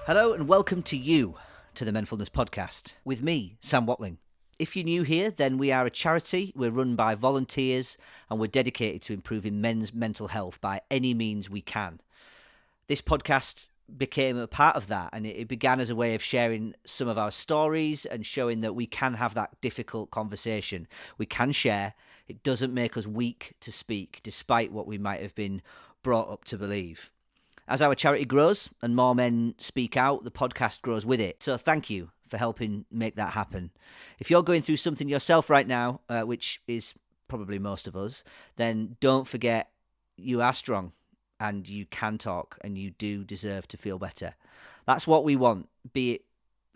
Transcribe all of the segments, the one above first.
Hello and welcome to the Menfulness Podcast, with me, Sam Watling. If you're new here, then we are a charity, we're run by volunteers, and we're dedicated to improving men's mental health by any means we can. This podcast became a part of that, and it began as a way of sharing some of our stories and showing that we can have that difficult conversation. We can share. It doesn't make us weak to speak, despite what we might have been brought up to believe. As our charity grows and more men speak out, the podcast grows with it. So thank you for helping make that happen. If you're going through something yourself right now, which is probably most of us, then don't forget you are strong and you can talk and you do deserve to feel better. That's what we want, be it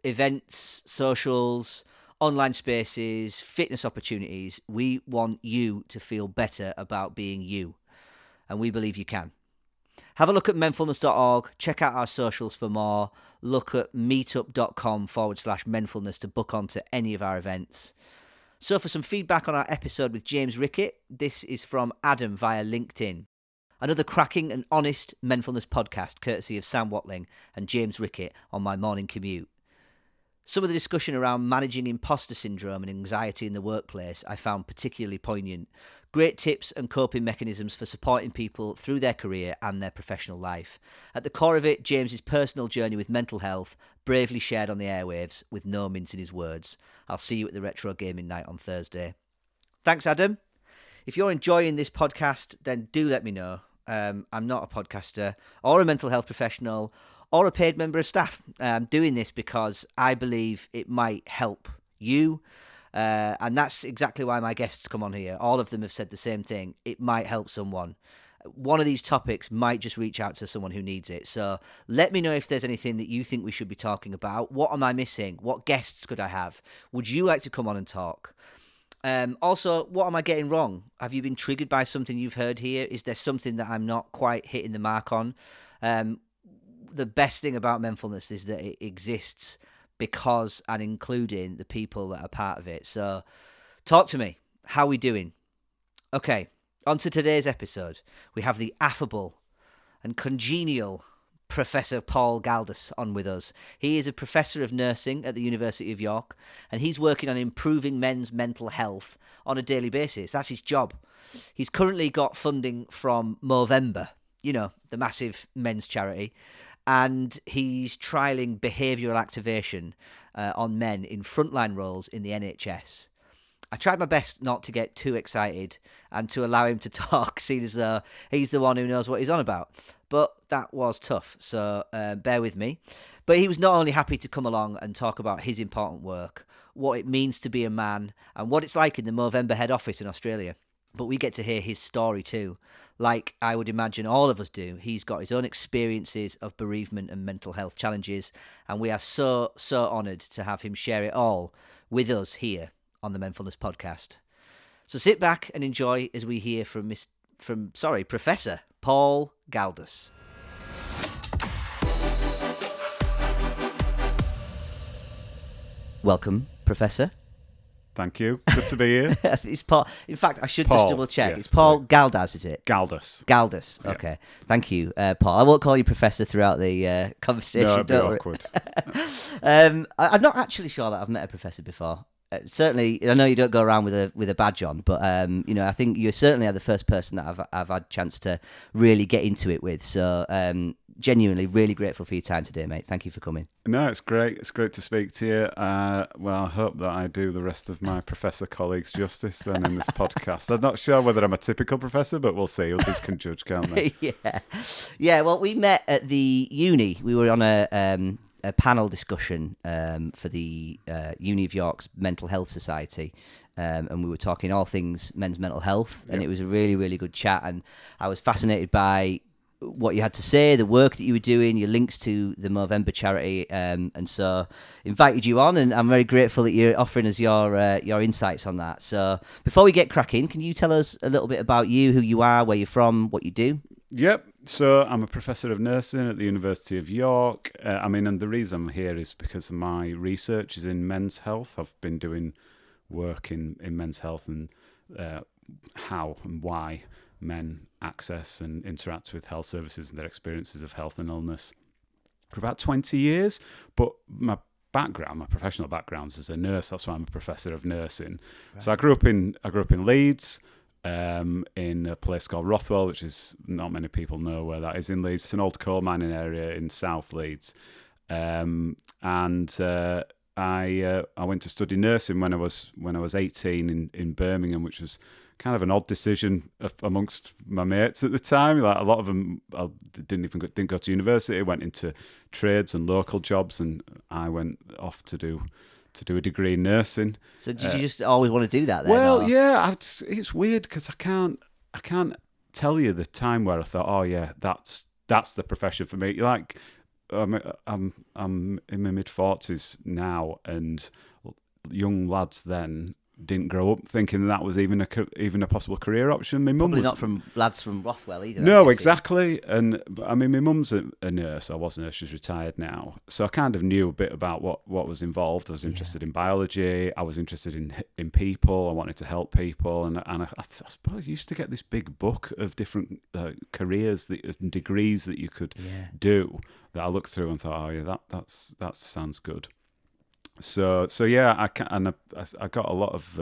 events, socials, online spaces, fitness opportunities. We want you to feel better about being you, and we believe you can. Have a look at menfulness.org, check out our socials for more, look at meetup.com/menfulness to book onto any of our events. So for some feedback on our episode with James Rickett, this is from Adam via LinkedIn. Another cracking and honest Menfulness podcast, courtesy of Sam Watling and James Rickett on my morning commute. Some of the discussion around managing imposter syndrome and anxiety in the workplace I found particularly poignant. Great tips and coping mechanisms for supporting people through their career and their professional life. At the core of it, James's personal journey with mental health, bravely shared on the airwaves with no mince in his words. I'll see you at the Retro Gaming Night on Thursday. Thanks, Adam. If you're enjoying this podcast, then do let me know. I'm not a podcaster or a mental health professional or a paid member of staff. I'm doing this because I believe it might help you. And that's exactly why my guests come on here. All of them have said the same thing. It might help someone. One of these topics might just reach out to someone who needs it. So let me know if there's anything that you think we should be talking about. What am I missing? What guests could I have? Would you like to come on and talk? Also, what am I getting wrong? Have you been triggered by something you've heard here? Is there something that I'm not quite hitting the mark on? The best thing about Menfulness is that it exists because and including the people that are part of it. So talk to me. How are we doing? Okay, on to today's episode. We have the affable and congenial Professor Paul Galdas on with us. He is a professor of nursing at the University of York, and he's working on improving men's mental health on a daily basis. That's his job. He's currently got funding from Movember, the massive men's charity, and he's trialling behavioural activation on men in frontline roles in the NHS. I tried my best not to get too excited and to allow him to talk, seeing as though he's the one who knows what he's on about. But that was tough, so bear with me. But he was not only happy to come along and talk about his important work, what it means to be a man, and what it's like in the Movember Head Office in Australia. But we get to hear his story too. Like I would imagine all of us do, he's got his own experiences of bereavement and mental health challenges, and we are so honoured to have him share it all with us here on the Menfulness Podcast. So sit back and enjoy as we hear from Professor Paul Galdas. Welcome, Professor. Thank you. Good to be here. It's Paul. In fact, I should Paul, just double check. yes, It's Paul Galdas, is it? Galdas. Galdas. Yeah. Okay. Thank you, Paul. I won't call you Professor throughout the conversation. No, it'd be don't worry. awkward. I'm not actually sure that I've met a professor before. Certainly, I know you don't go around with a badge on, but I think you certainly are the first person that I've had a chance to really get into it with. So, genuinely, really grateful for your time today, mate. Thank you for coming. No, it's great. It's great to speak to you. Well, I hope that I do the rest of my professor colleagues justice then in this podcast. I'm not sure whether I'm a typical professor, but we'll see. Others can judge, can't they? Yeah. Well, we met at the uni. We were on a panel discussion for the Uni of York's Mental Health Society, and we were talking all things men's mental health, and it was a really, really good chat, and I was fascinated by what you had to say, the work that you were doing, your links to the Movember charity, and so invited you on, and I'm very grateful that you're offering us your insights on that. So before we get cracking, can you tell us a little bit about you, who you are, where you're from, what you do? Yep. So I'm a professor of nursing at the University of York. And the reason I'm here is because my research is in men's health. I've been doing work in men's health and how and why men access and interact with health services and their experiences of health and illness. for about 20 years. But my professional background is as a nurse. That's why I'm a professor of nursing. Right. So I grew up in Leeds, in a place called Rothwell, which is, not many people know where that is in Leeds. It's an old coal mining area in South Leeds. I went to study nursing when I was 18 in Birmingham, which was kind of an odd decision amongst my mates at the time. Like, a lot of them didn't go to university, went into trades and local jobs, and I went off to do a degree in nursing. So did you just always want to do that then? Well, or? yeah, it's weird because I can't tell you the time where I thought, oh yeah, that's the profession for me. Like, I'm in my mid-40s now, and young lads then didn't grow up thinking that was even a possible career option. My mum Probably not from lads from Rothwell either. No, exactly. And I mean, my mum's a nurse. I was a nurse. She's retired now, so I kind of knew a bit about what was involved. I was interested in biology. I was interested in people. I wanted to help people, and I suppose I used to get this big book of different careers and degrees that you could do, that I looked through and thought, oh yeah, that sounds good. So yeah, I got a lot of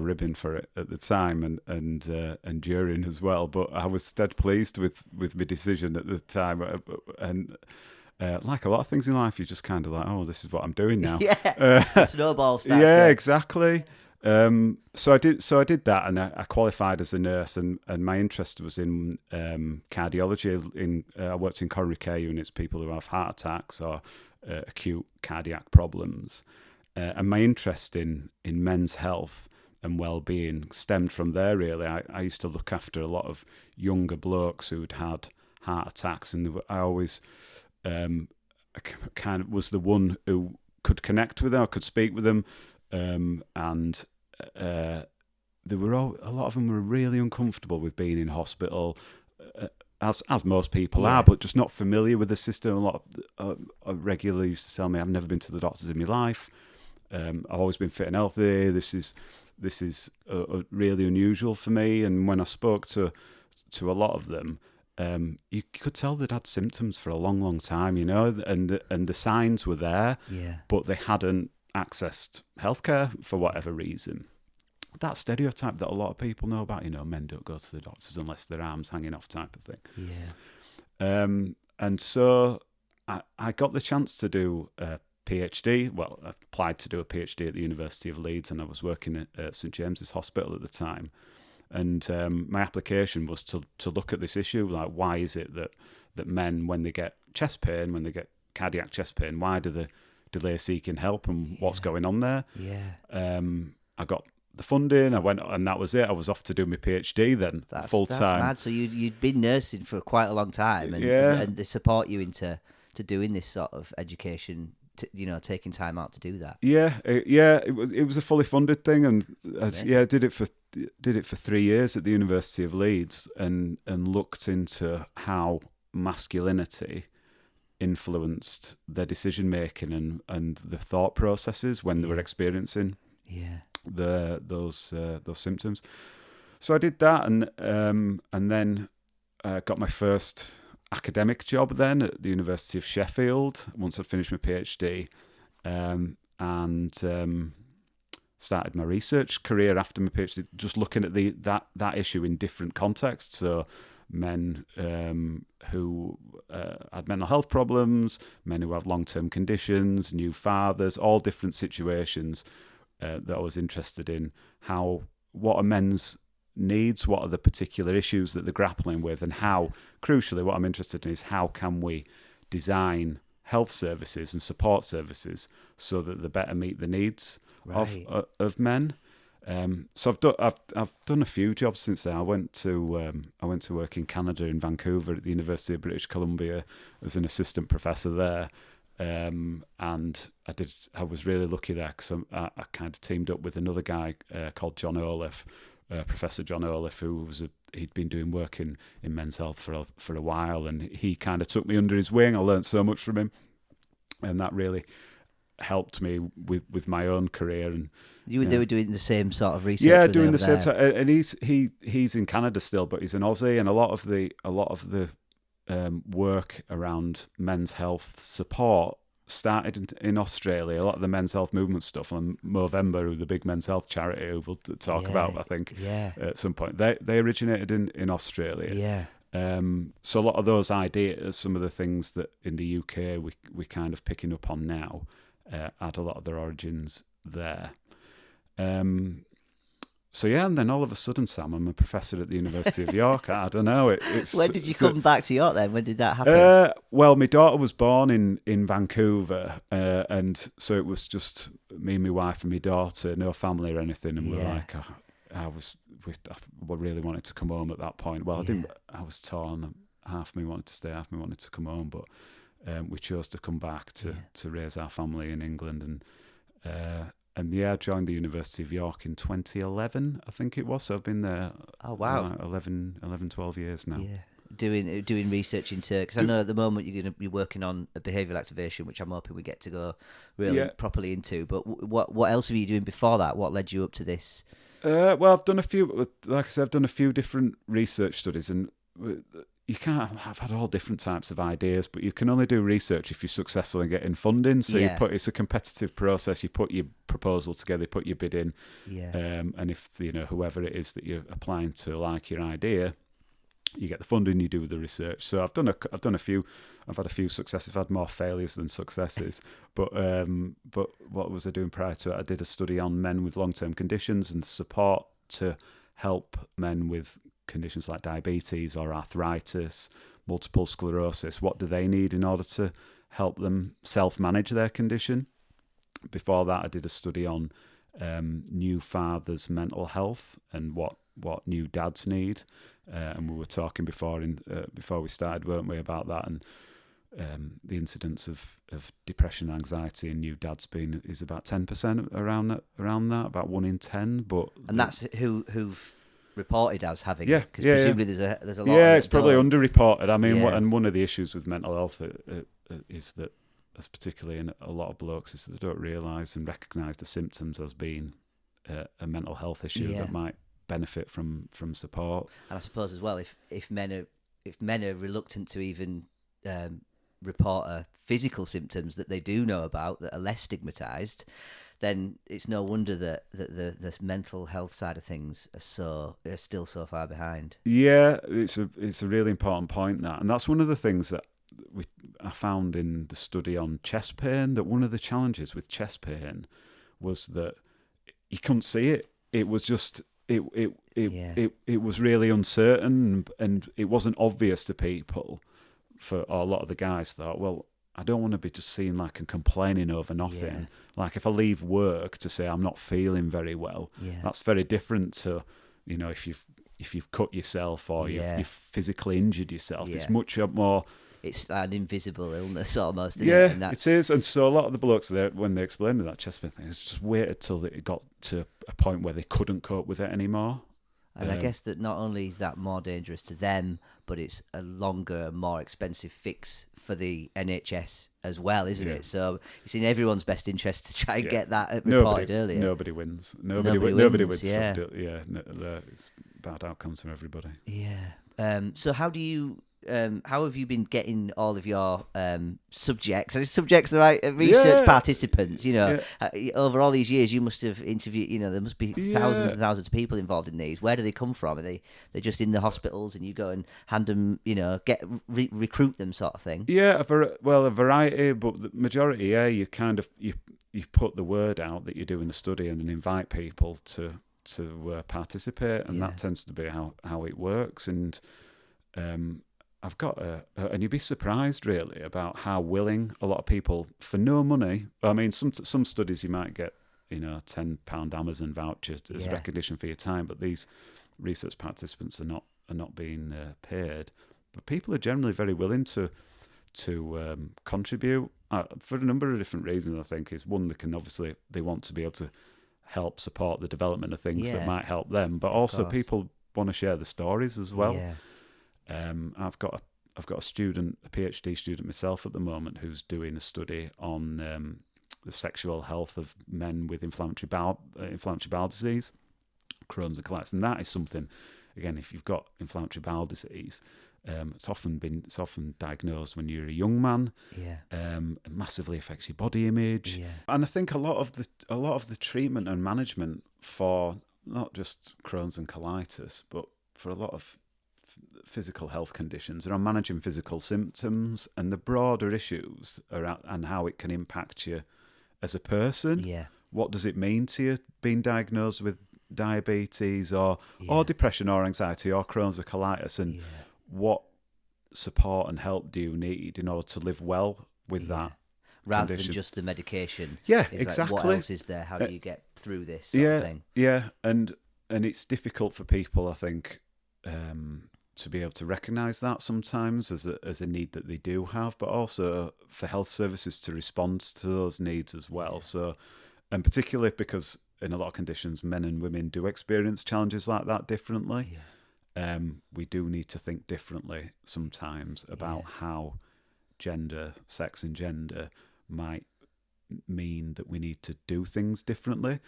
ribbon for it at the time and during as well. But I was dead pleased with my decision at the time. And like a lot of things in life, you're just kind of like, oh, this is what I'm doing now. Snowball starts. Yeah, exactly. So I did that, and I qualified as a nurse, and my interest was in cardiology. I worked in coronary care units, people who have heart attacks or acute cardiac problems, and my interest in men's health and well-being stemmed from there. Really, I used to look after a lot of younger blokes who'd had heart attacks, and I always kind of was the one who could connect with them, I could speak with them. And there were a lot of them were really uncomfortable with being in hospital, as most people are, but just not familiar with the system. A lot of regularly used to tell me, I've never been to the doctors in my life. I've always been fit and healthy. This is really unusual for me. And when I spoke to a lot of them, you could tell they'd had symptoms for a long, long time, and the signs were there, but they hadn't accessed healthcare for whatever reason. That stereotype that a lot of people know about, men don't go to the doctors unless their arm's hanging off, type of thing. And so I got the chance to do a PhD. Well, I applied to do a PhD at the University of Leeds, and I was working at St James's Hospital at the time. And my application was to look at this issue, like, why is it that men, when they get chest pain, when they get cardiac chest pain, why do they delay seeking help, and what's going on there? I got the funding, I went, and that was it. I was off to do my PhD then, full time. That's mad. So you'd been nursing for quite a long time, and they support you into doing this sort of education, taking time out to do that. It was a fully funded thing, and I did it for 3 years at the University of Leeds, and looked into how masculinity influenced their decision making and the thought processes when they were experiencing those symptoms. So I did that, and then got my first academic job then at the University of Sheffield once I'd finished my PhD, and started my research career after my PhD, just looking at that issue in different contexts. So men who had mental health problems, men who had long-term conditions, new fathers, all different situations that I was interested in. What are men's needs, what are the particular issues that they're grappling with, and how, crucially, what I'm interested in is how can we design health services and support services so that they better meet the needs of men. So I've done a few jobs since then. I went to work in Canada, in Vancouver, at the University of British Columbia as an assistant professor there, and I was really lucky there because I kind of teamed up with another guy called John Oliffe, Professor John Oliffe, who he'd been doing work in men's health for a while, and he kind of took me under his wing. I learned so much from him, and that really helped me with my own career. And they were doing the same sort of research. Doing the same. And he's in Canada still, but he's an Aussie, and a lot of the work around men's health support started in Australia. A lot of the men's health movement stuff on Movember, who the big men's health charity, who we'll talk about, I think, at some point. They originated in Australia. Yeah. So a lot of those ideas, some of the things that in the UK we kind of picking up on now, had a lot of their origins there. So yeah, and then all of a sudden, Sam, I'm a professor at the University of York. I don't know. When did you come back to York then? When did that happen? Well, my daughter was born in Vancouver, and so it was just me and my wife and my daughter, no family or anything. And we're like, I really wanted to come home at that point. Well, I was torn. Half me wanted to stay, half me wanted to come home, but we chose to come back to raise our family in England. And I joined the University of York in 2011, I think it was. So I've been there 11, 12 years now. Yeah. Doing research into, because I know at the moment you're going to be working on a behavioural activation, which I'm hoping we get to go really properly into. But what else were you doing before that? What led you up to this? Well, I've done a few, like I said, I've done a few different research studies, and I've had all different types of ideas, but you can only do research if you're successful in getting funding. So it's a competitive process. You put your proposal together, you put your bid in, and if whoever it is that you're applying to like your idea, you get the funding, you do the research. So I've done a few. I've had a few successes. I've had more failures than successes. But what was I doing prior to it? I did a study on men with long-term conditions and support to help men with conditions like diabetes or arthritis, multiple sclerosis. What do they need in order to help them self-manage their condition? Before that, I did a study on new fathers' mental health and what new dads need. And we were talking before we started, weren't we, about that, and the incidence of depression, anxiety, and new dads is about 10% around that, about 1 in 10. And that's who've reported as having it, because presumably there's a lot. Yeah, it's probably underreported. I mean, and one of the issues with mental health is that, as particularly in a lot of blokes, is that they don't realise and recognise the symptoms as being a mental health issue that might benefit from support. And I suppose as well, if men are reluctant to even report physical symptoms that they do know about that are less stigmatised, then it's no wonder that the mental health side of things are still so far behind. Yeah, it's a really important point, that, and that's one of the things that I found in the study on chest pain, that one of the challenges with chest pain was that you couldn't see it. It was just it was really uncertain, and it wasn't obvious to people. For a lot of the guys thought, well, I don't want to be just seen like and complaining over nothing. Like if I leave work to say I'm not feeling very well, that's very different to, if you've cut yourself or you've physically injured yourself. It's much more. It's an invisible illness almost. Isn't it? It is. And so a lot of the blokes there, when they explained that chest pain thing, it's just waited till it got to a point where they couldn't cope with it anymore. And I guess that not only is that more dangerous to them, but it's a longer, more expensive fix for the NHS as well, isn't it? So it's in everyone's best interest to try and get that reported earlier. Nobody wins. Nobody wins. Yeah. It's bad outcomes for everybody. Yeah. So how do you... how have you been getting all of your subjects? Are subjects the right research participants? Over all these years, you must have interviewed. There must be thousands and thousands of people involved in these. Where do they come from? Are they're just in the hospitals, and you go and hand them, recruit them, sort of thing? Yeah, a variety, but the majority, you kind of you put the word out that you're doing a study and then invite people to participate, and that tends to be how it works. And I've got and you'd be surprised really about how willing a lot of people, for no money. I mean, some studies you might get, £10 Amazon voucher as recognition for your time, but these research participants are not being paid. But people are generally very willing to contribute for a number of different reasons. I think is one, they want to be able to help support the development of things that might help them, but also people want to share the stories as well. Yeah. I've got a PhD student myself at the moment who's doing a study on the sexual health of men with inflammatory bowel disease, Crohn's and colitis, and that is something. again, if you've got inflammatory bowel disease, it's often diagnosed when you're a young man. It massively affects your body image. And I think a lot of the treatment and management for not just Crohn's and colitis, but for a lot of physical health conditions around managing physical symptoms and the broader issues around and how it can impact you as a person. What does it mean to you being diagnosed with diabetes or depression or anxiety or Crohn's or colitis, and what support and help do you need in order to live well with that rather condition? than just the medication? Exactly. Like, what else is there? How do you get through this sort of thing? And it's difficult for people, I think, to be able to recognise that sometimes as a need that they do have, but also for health services to respond to those needs as well. So, and particularly because in a lot of conditions, men and women do experience challenges like that differently. We do need to think differently sometimes about how sex and gender might mean that we need to do things differently.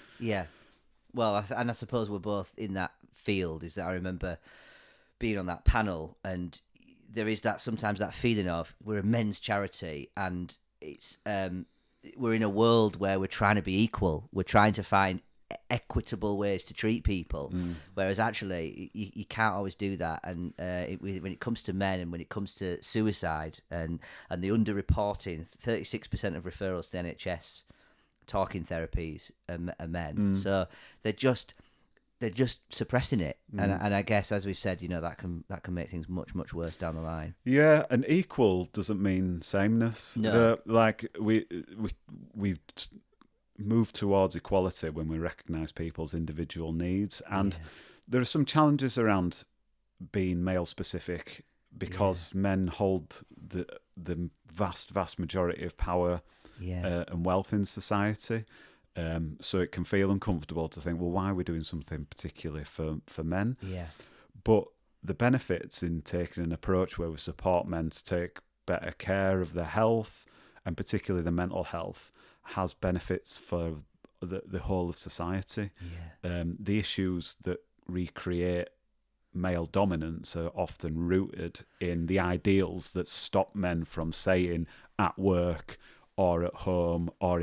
Well, and I suppose we're both in that field. Is that I remember being on that panel, and there is that sometimes that feeling of we're a men's charity, and it's we're in a world where we're trying to be equal. We're trying to find equitable ways to treat people, whereas actually you can't always do that. And when it comes to men, and when it comes to suicide and the underreporting, 36% of referrals to the NHS talking therapies are men. So they're just suppressing it, and I guess, as we've said, that can make things much, much worse down the line. And equal doesn't mean sameness. No. We've moved towards equality when we recognise people's individual needs, and there are some challenges around being male specific because men hold the vast majority of power and wealth in society. So it can feel uncomfortable to think, well, why are we doing something particularly for men? But the benefits in taking an approach where we support men to take better care of their health, and particularly the mental health, has benefits for the whole of society. The issues that recreate male dominance are often rooted in the ideals that stop men from saying at work or at home or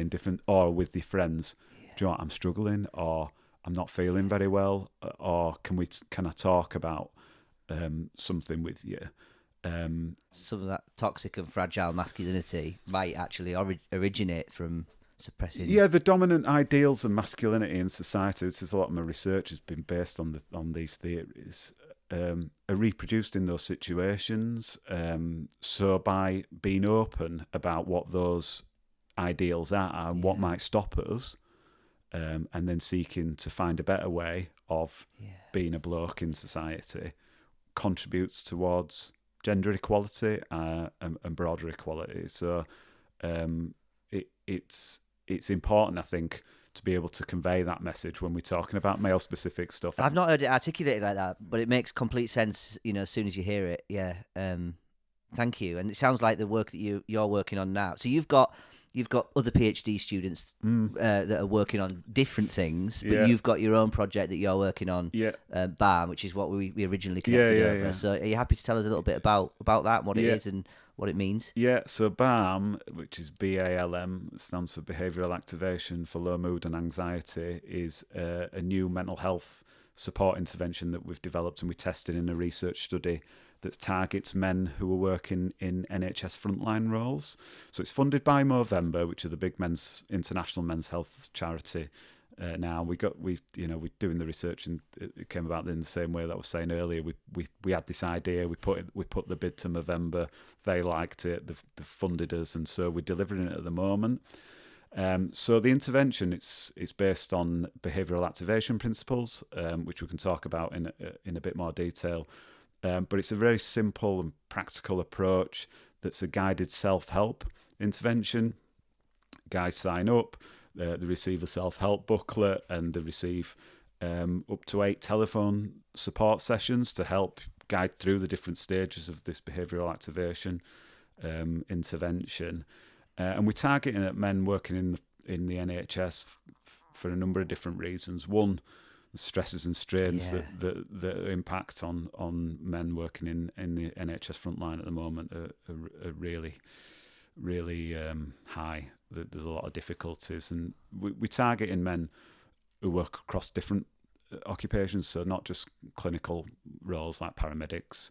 or with their friends, do you know what, I'm struggling, or I'm not feeling very well, or can I talk about something with you? Some of that toxic and fragile masculinity might actually originate from suppressing. The dominant ideals of masculinity in society, this is a lot of my research has been based on these theories, are reproduced in those situations. So by being open about what those ideals are and what might stop us, and then seeking to find a better way of being a bloke in society, contributes towards gender equality and broader equality. So it's important, I think, to be able to convey that message when we're talking about male-specific stuff. I've not heard it articulated like that, but it makes complete sense, as soon as you hear it. Thank you. And it sounds like the work that you're working on now. So you've got other PhD students that are working on different things, but you've got your own project that you're working on, BAM, which is what we originally connected over. So are you happy to tell us a little bit about that, what it is and what it means? So BAM, which is BALM, stands for Behavioural Activation for Low Mood and Anxiety, is a new mental health support intervention that we've developed and we tested in a research study that targets men who are working in NHS frontline roles. So it's funded by Movember, which are the big international men's health charity. Now we're doing the research, and it came about in the same way that I was saying earlier. We had this idea, we put the bid to Movember, they liked it, they funded us, and so we're delivering it at the moment. So the intervention, it's based on behavioural activation principles, which we can talk about in a bit more detail. But it's a very simple and practical approach that's a guided self-help intervention. Guys sign up, they receive a self-help booklet, and they receive up to 8 telephone support sessions to help guide through the different stages of this behavioural activation intervention. And we're targeting at men working in the NHS for a number of different reasons. One, stresses and strains that impact on men working in the NHS frontline at the moment are really, really high. There's a lot of difficulties, and we target in men who work across different occupations, so not just clinical roles like paramedics,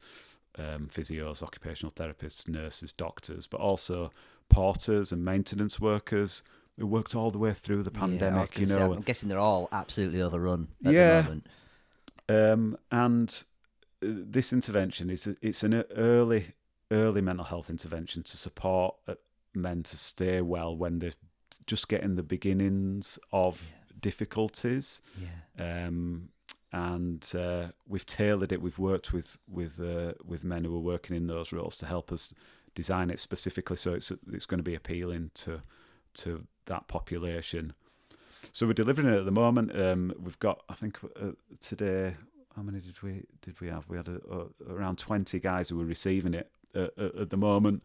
physios, occupational therapists, nurses, doctors, but also porters and maintenance workers who worked all the way through the pandemic. I'm guessing they're all absolutely overrun at the moment. And this intervention it's an early mental health intervention to support men to stay well when they're just getting the beginnings of difficulties. And we've tailored it. We've worked with men who are working in those roles to help us design it specifically so it's going to be appealing to that population. So we're delivering it at the moment. We've got, I think, today. How many did we have? We had around 20 guys who were receiving it at the moment.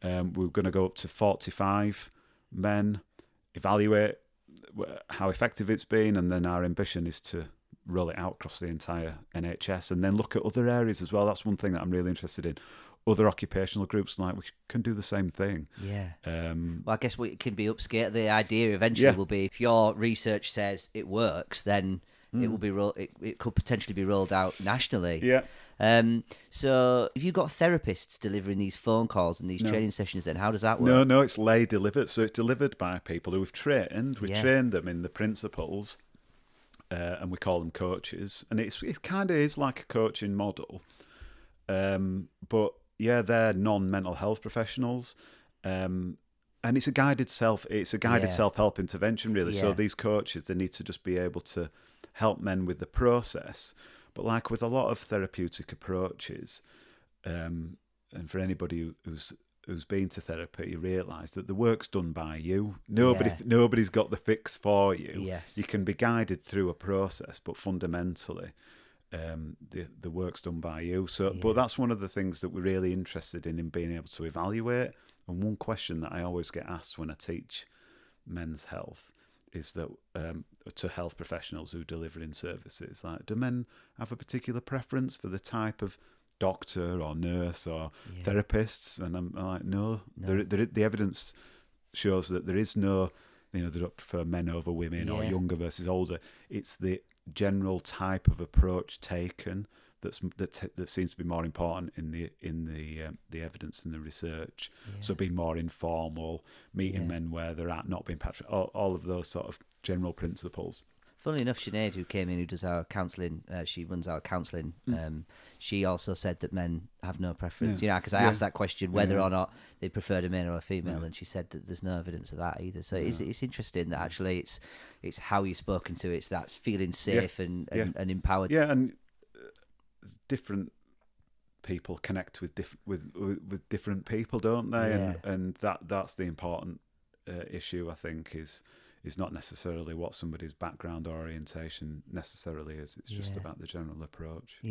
We're going to go up to 45 men, evaluate how effective it's been, and then our ambition is to roll it out across the entire NHS and then look at other areas as well. That's one thing that I'm really interested in. Other occupational groups, like, we can do the same thing. Well, I guess it can be upscale. The idea eventually will be, if your research says it works, then it will be it could potentially be rolled out nationally. So have you got therapists delivering these phone calls and these training sessions then? How does that work? No, it's lay delivered. So it's delivered by people who we've trained. We've trained them in the principles, and we call them coaches. And it kind of is like a coaching model. But they're non-mental health professionals. And it's a guided self-help intervention, really. So these coaches, they need to just be able to help men with the process. But like with a lot of therapeutic approaches, and for anybody who's been to therapy, you realise that the work's done by you. Nobody's got the fix for you. You can be guided through a process, but fundamentally, the work's done by you. So, but that's one of the things that we're really interested in being able to evaluate. And one question that I always get asked when I teach men's health is that to health professionals who deliver in services, like, do men have a particular preference for the type of doctor or nurse or therapists? And I'm like, no. The evidence shows that there is no, they don't prefer men over women or younger versus older. It's the general type of approach taken that seems to be more important in the evidence and the research. So being more informal, meeting men where they're at, not being all of those sort of general principles. Funnily enough, Sinead, who came in, who does our counselling, she runs our counselling, she also said that men have no preference. Because I asked that question, whether or not they preferred a male or a female, and she said that there's no evidence of that either. So it's interesting that actually it's how you're spoken to, it's that feeling safe and empowered. And different people connect with different people, don't they? And that's the important issue, I think, is not necessarily what somebody's background or orientation necessarily is. It's just about the general approach.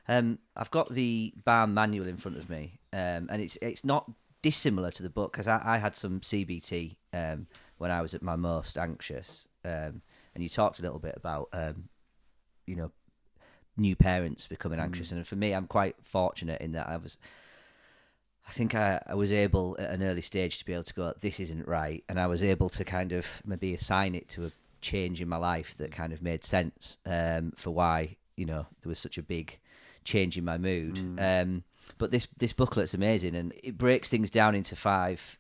I've got the BAM manual in front of me, and it's not dissimilar to the book, because I had some CBT when I was at my most anxious, and you talked a little bit about new parents becoming anxious, and for me, I'm quite fortunate in that I think I was able at an early stage to be able to go, this isn't right, and I was able to kind of maybe assign it to a change in my life that kind of made sense for why there was such a big change in my mood. But this booklet's amazing, and it breaks things down into 5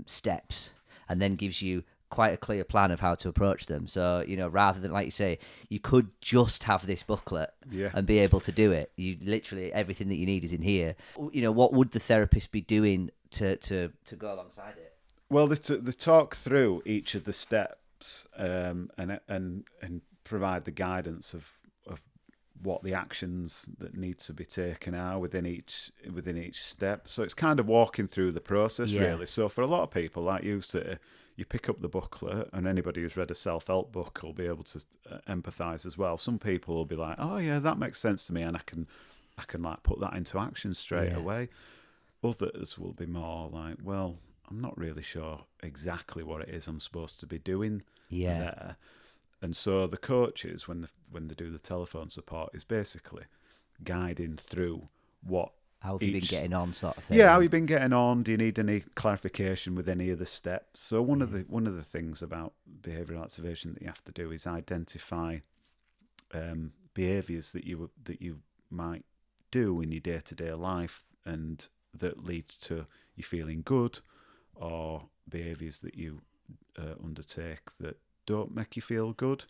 steps, and then gives you quite a clear plan of how to approach them. So, rather than, like you say, you could just have this booklet and be able to do it. You literally, everything that you need is in here. What would the therapist be doing to go alongside it? Well, they talk through each of the steps and provide the guidance of what the actions that need to be taken are within each step. So it's kind of walking through the process, really. So for a lot of people, like you say, you pick up the booklet, and anybody who's read a self-help book will be able to empathise as well. Some people will be like, oh yeah, that makes sense to me, and I can like put that into action straight away. Others will be more like, well, I'm not really sure exactly what it is I'm supposed to be doing there. And so the coaches, when they do the telephone support, is basically guiding through what. How have you been getting on, sort of thing? Yeah, how have you been getting on? Do you need any clarification with any of the steps? So one of the things about behavioural activation that you have to do is identify behaviours that you might do in your day-to-day life and that leads to you feeling good, or behaviours that you undertake that don't make you feel good.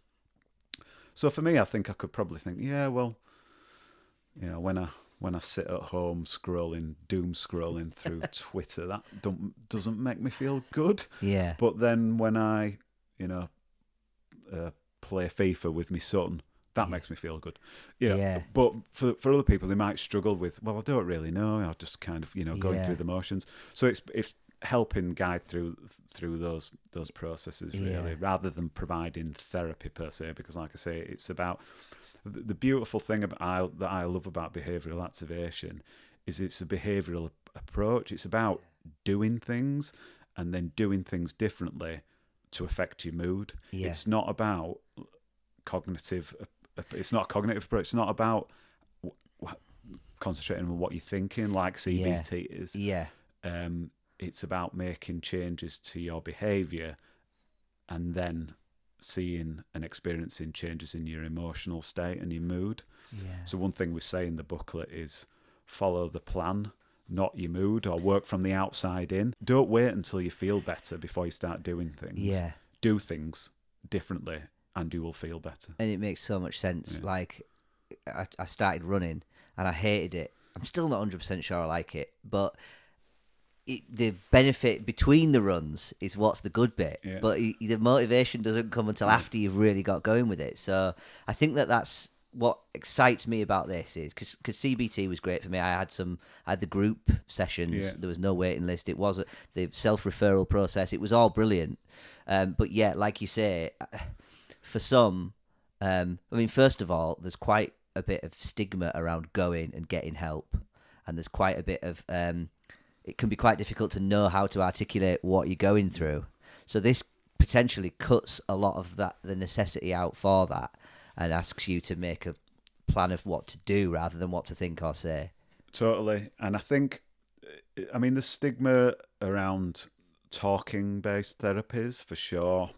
So for me, I think I could probably think, yeah, well, when I sit at home doom scrolling through Twitter, that doesn't make me feel good. Yeah. But then when I, play FIFA with my son, that makes me feel good. Yeah. But for other people, they might struggle with, well, I don't really know. I'm just kind of, going through the motions. So it's helping guide through those processes, really, rather than providing therapy per se. Because, like I say, it's about the beautiful thing that I love about behavioural activation is it's a behavioural approach. It's about doing things and then doing things differently to affect your mood. Yeah. It's not about cognitive. It's not a cognitive approach. It's not about concentrating on what you're thinking, like CBT is. Yeah. It's about making changes to your behaviour and then seeing and experiencing changes in your emotional state and your mood. Yeah. So one thing we say in the booklet is follow the plan, not your mood, or work from the outside in. Don't wait until you feel better before you start doing things. Yeah. Do things differently and you will feel better. And it makes so much sense. Yeah. Like, I started running and I hated it. I'm still not 100% sure I like it, but the benefit between the runs is what's the good bit. Yeah. But the motivation doesn't come until after you've really got going with it. So I think that's what excites me about this is because CBT was great for me. I had the group sessions. Yeah. There was no waiting list. It was the self-referral process. It was all brilliant. But yeah, like you say, for some, first of all, there's quite a bit of stigma around going and getting help. And there's quite a bit of, it can be quite difficult to know how to articulate what you're going through. So this potentially cuts a lot of the necessity out for that and asks you to make a plan of what to do rather than what to think or say. Totally. And I think, the stigma around talking-based therapies, for sure.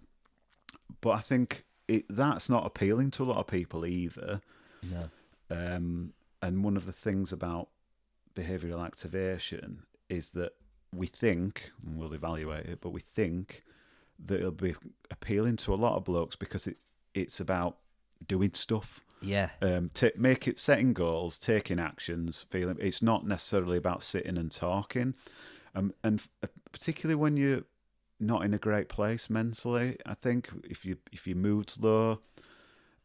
But I think that's not appealing to a lot of people either. No. And one of the things about behavioural activation is that we think, and we'll evaluate it, but we think that it'll be appealing to a lot of blokes because it's about doing stuff. Yeah. Setting goals, taking actions, feeling. It's not necessarily about sitting and talking. And particularly when you're not in a great place mentally, I think if your mood's low,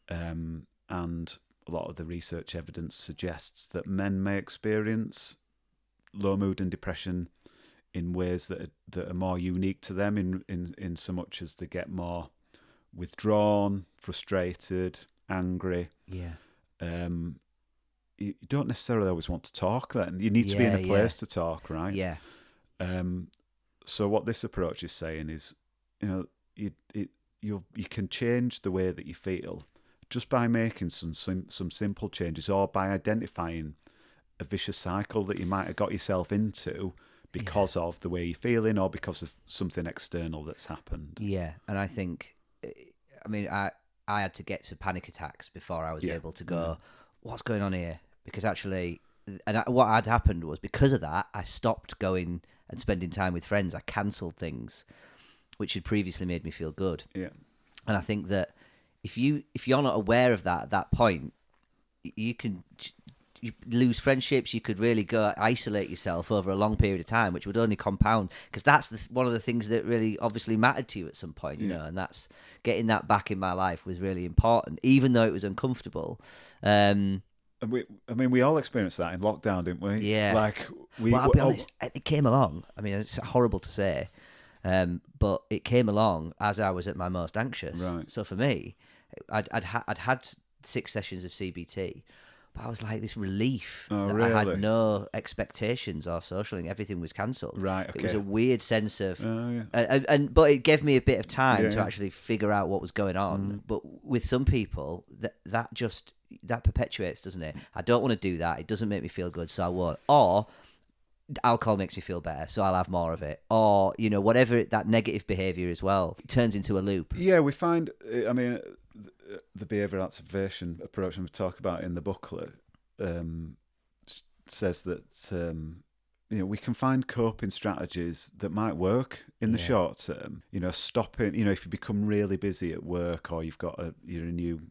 and a lot of the research evidence suggests that men may experience low mood and depression in ways that are more unique to them in so much as they get more withdrawn, frustrated, angry. Yeah. You don't necessarily always want to talk then. You need to be in a place to talk, right? Yeah. So what this approach is saying is, you can change the way that you feel just by making some simple changes or by identifying a vicious cycle that you might have got yourself into because of the way you're feeling or because of something external that's happened. Yeah, and I think, I had to get to panic attacks before I was able to go, what's going on here? Because actually, what had happened was because of that, I stopped going and spending time with friends. I cancelled things, which had previously made me feel good. Yeah, and I think that if you're not aware of that at that point, you lose friendships. You could really go isolate yourself over a long period of time, which would only compound because that's one of the things that really obviously mattered to you at some point, and that's getting that back in my life was really important, even though it was uncomfortable. We all experienced that in lockdown, didn't we? Yeah. I'll be honest, it came along. It's horrible to say, but it came along as I was at my most anxious. Right. So for me, I'd had 6 sessions of CBT, But I was like this relief Oh, that really? I had no expectations or socialing. Everything was cancelled. Right, okay. It was a weird sense of, Oh, yeah. but it gave me a bit of time Yeah, to yeah. actually figure out what was going on. But with some people, that perpetuates, doesn't it? I don't want to do that. It doesn't make me feel good, so I won't. Or alcohol makes me feel better, so I'll have more of it. Or, whatever, that negative behaviour as well, it turns into a loop. Yeah, we find, I mean, the behavioural activation approach we talk about in the booklet says that, we can find coping strategies that might work in the short term. Stopping, if you become really busy at work, or you're a new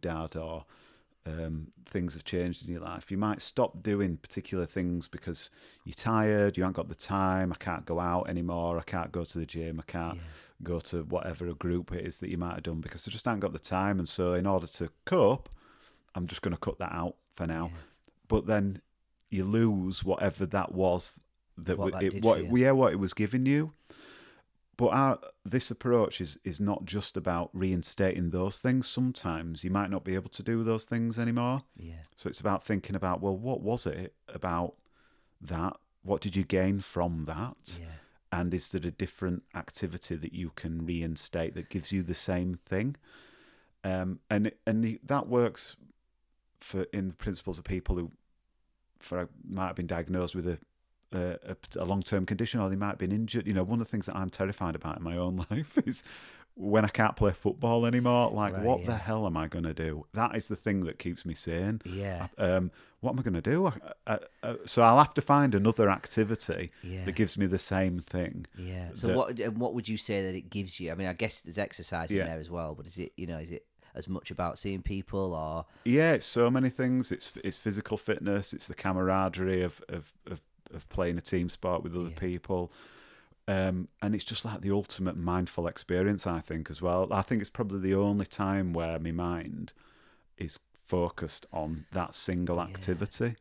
dad, or things have changed in your life, you might stop doing particular things because you're tired, you haven't got the time. I can't go out anymore, I can't go to the gym, I can't go to whatever a group it is that you might have done, because I just haven't got the time. And so in order to cope, I'm just going to cut that out for now. But then you lose whatever that was, what it was giving you. But this approach is not just about reinstating those things. Sometimes you might not be able to do those things anymore. Yeah. So it's about thinking about, well, what was it about that? What did you gain from that? Yeah. And is there a different activity that you can reinstate that gives you the same thing? That works in the principles of people who might have been diagnosed with a long-term condition, or they might have been injured. One of the things that I'm terrified about in my own life is when I can't play football anymore. What the hell am I going to do? That is the thing that keeps me sane. Yeah. What am I going to do? So I'll have to find another activity that gives me the same thing. Yeah. So what would you say that it gives you? I mean, I guess there's exercise in there as well, but is it as much about seeing people, or? Yeah, it's so many things. It's physical fitness. It's the camaraderie of playing a team sport with other people. And it's just like the ultimate mindful experience, I think, as well. I think it's probably the only time where my mind is focused on that single activity.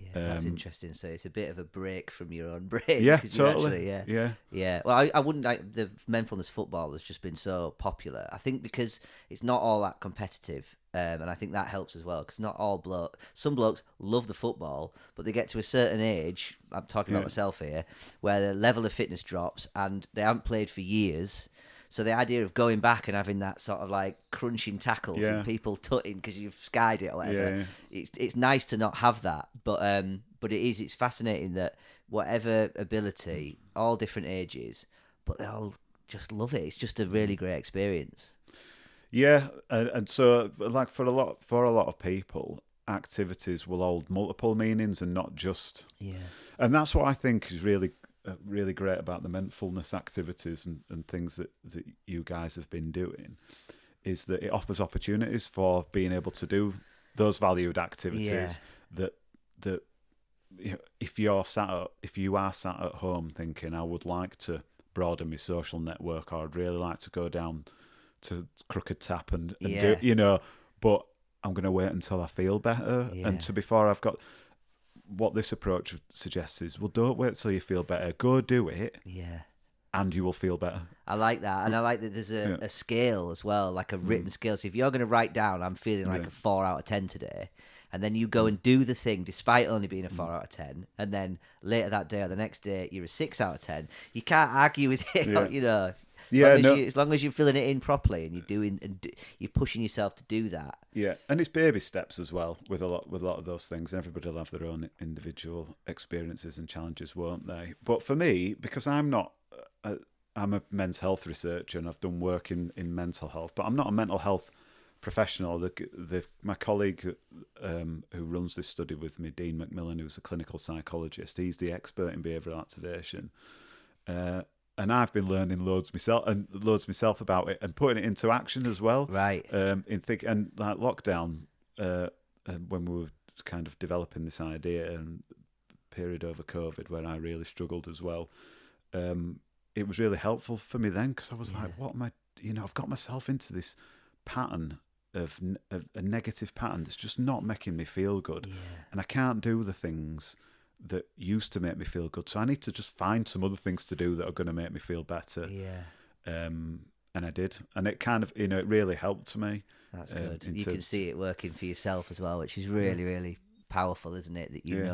Yeah, that's interesting. So it's a bit of a break from your own brain. Yeah, totally. Yeah. Well, I wouldn't like the Menfulness football has just been so popular. I think because it's not all that competitive. And I think that helps as well, because not all some blokes love the football, but they get to a certain age, I'm talking about myself here, where the level of fitness drops and they haven't played for years. So the idea of going back and having that sort of like crunching tackles and people tutting because you've skied it or whatever, it's nice to not have that. But it's fascinating that whatever ability, all different ages, but they all just love it. It's just a really great experience. Yeah, and so like for a lot of people, activities will hold multiple meanings and not just. Yeah. And that's what I think is really great about the Menfulness activities and things that you guys have been doing, is that it offers opportunities for being able to do those valued activities that if you are sat at home thinking, I would like to broaden my social network, or I'd really like to go down to Crooked Tap and do, but I'm going to wait until I feel better. And before I've got, what this approach suggests is, well, don't wait till you feel better. Go do it. Yeah. And you will feel better. I like that. And I like that there's a scale as well, like a written scale. So if you're going to write down, I'm feeling like a 4 out of 10 today, and then you go and do the thing despite only being a 4 out of 10, and then later that day or the next day, you're a 6 out of 10, you can't argue with it, as long as you're filling it in properly and you're doing and you're pushing yourself to do that. Yeah, and it's baby steps as well with a lot of those things. Everybody will have their own individual experiences and challenges, won't they? But for me, because I'm a men's health researcher and I've done work in mental health, but I'm not a mental health professional. My colleague who runs this study with me, Dean McMillan, who's a clinical psychologist, he's the expert in behavioural activation. And I've been learning loads myself about it and putting it into action as well. Right. And like lockdown, when we were kind of developing this idea, and period over COVID where I really struggled as well, it was really helpful for me then, because I was like, what am I? I've got myself into this pattern of a negative pattern that's just not making me feel good, and I can't do the things that used to make me feel good. So I need to just find some other things to do that are going to make me feel better. Yeah. and I did, and it kind of, it really helped me. That's good. You can see it working for yourself as well, which is really, really powerful, isn't it? That you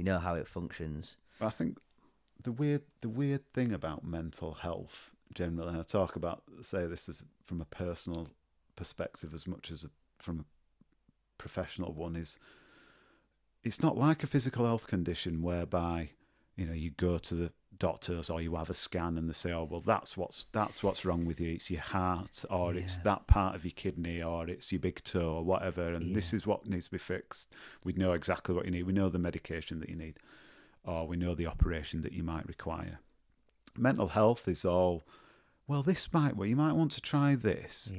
know how it functions. I think the weird thing about mental health generally, and I talk about, say this is from a personal perspective as much as from a professional one, is it's not like a physical health condition whereby you go to the doctors or you have a scan and they say, oh well, that's what's wrong with you, it's your heart, or it's that part of your kidney, or it's your big toe, or whatever, and this is what needs to be fixed. We know exactly what you need, we know the medication that you need, or we know the operation that you might require. Mental health is all, well, you might want to try this.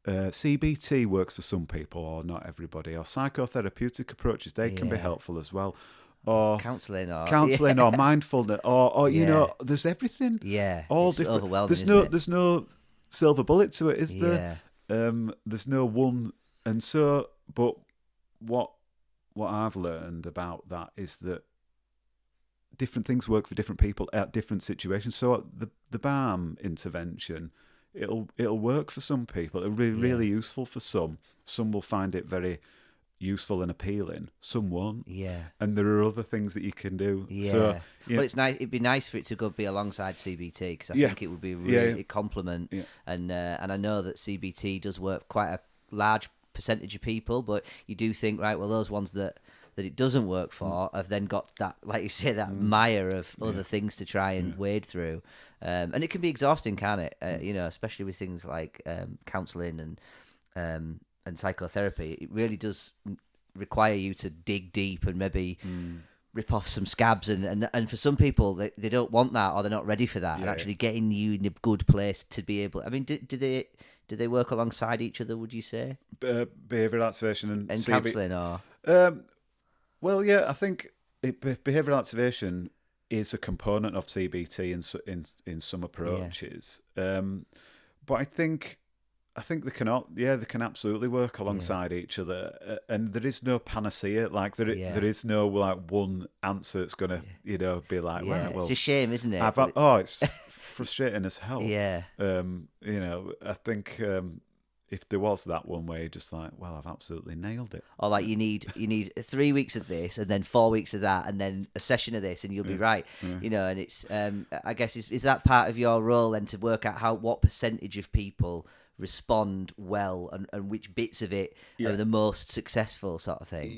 CBT works for some people or not everybody, or psychotherapeutic approaches, they can be helpful as well. Or counselling or mindfulness, or there's everything. All it's different. Overwhelming, There's no silver bullet to it, is there? There's no one, and so. But what I've learned about that is that different things work for different people at different situations. So the balm intervention, it'll work for some people. It'll be really useful for some. Some will find it very useful and appealing, some won't, and there are other things that you can do. So but it's nice, it'd be nice for it to be alongside CBT, because I think it would be really complement. And I know that CBT does work quite a large percentage of people, but you do think, right, well, those ones that it doesn't work for have then got that, like you say, that mire of other things to try and wade through, and it can be exhausting, can't it? Especially with things like counselling and psychotherapy. It really does require you to dig deep and maybe rip off some scabs, and for some people they don't want that, or they're not ready for that, and actually getting you in a good place to be able, I mean, do they work alongside each other, would you say? Behavioural activation and counselling, or well, yeah, I think behavioural activation is a component of CBT in some approaches, but I think they can absolutely work alongside each other, and there is no panacea. Like there is no like one answer that's gonna be like, well, it's a shame, isn't it? It's frustrating as hell. I think if there was that one way, just like, well, I've absolutely nailed it. Or like you need 3 weeks of this, and then 4 weeks of that, and then a session of this, and you'll be right. And it's I guess is that part of your role then, to work out what percentage of people respond well, and which bits of it are the most successful, sort of thing.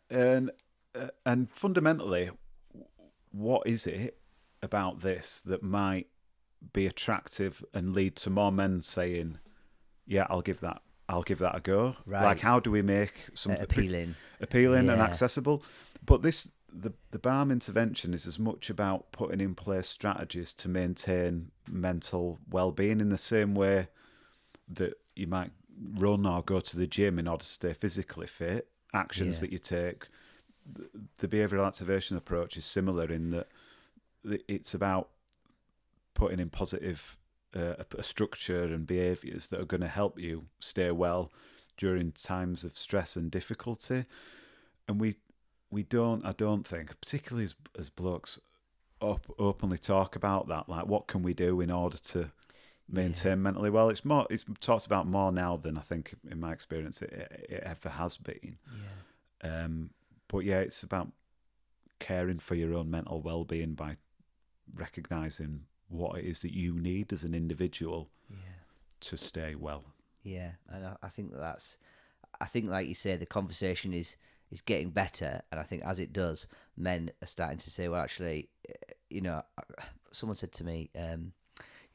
And fundamentally, what is it about this that might be attractive and lead to more men saying, yeah, I'll give that a go? Right. Like, how do we make something appealing and accessible? But the balm intervention is as much about putting in place strategies to maintain mental well-being, in the same way that you might run or go to the gym in order to stay physically fit. Actions that you take. The behavioural activation approach is similar in that it's about putting in positive a structure and behaviours that are going to help you stay well during times of stress and difficulty. And I don't think, particularly as blokes, openly talk about that. Like, what can we do in order to maintain mentally well? It's talked about more now than I think, in my experience, it ever has been. But it's about caring for your own mental well-being by recognising what it is that you need as an individual to stay well. And I think I think, like you say, the conversation is getting better, and I think as it does, men are starting to say, well, actually, someone said to me, you've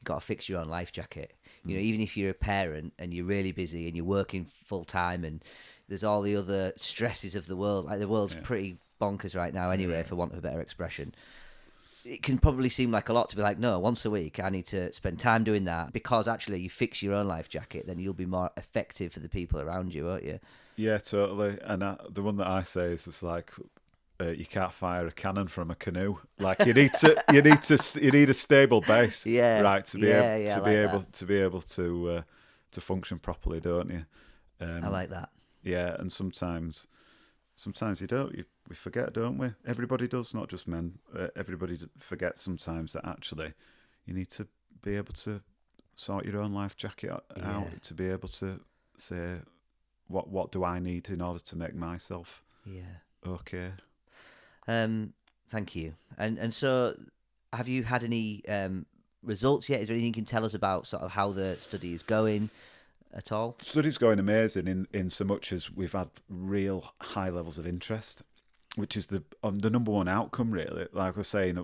got to fix your own life jacket. Even if you're a parent and you're really busy and you're working full time, and there's all the other stresses of the world, like the world's pretty bonkers right now anyway, for want of a better expression. It can probably seem like a lot to be like, no, once a week I need to spend time doing that, because actually you fix your own life jacket, then you'll be more effective for the people around you, won't you? Yeah, totally. And the one that I say is, it's like, you can't fire a cannon from a canoe. Like, you need a stable base, right, to be able to function properly, don't you? I like that. Yeah, and sometimes you don't. We forget, don't we? Everybody does, not just men. Everybody forgets sometimes that actually you need to be able to sort your own life jacket out Yeah. to be able to say, what do I need in order to make myself okay? Thank you. And so, have you had any results yet? Is there anything you can tell us about sort of how the study is going at all? Study's going amazing in so much as we've had real high levels of interest, which is the number one outcome, really. Like I was saying,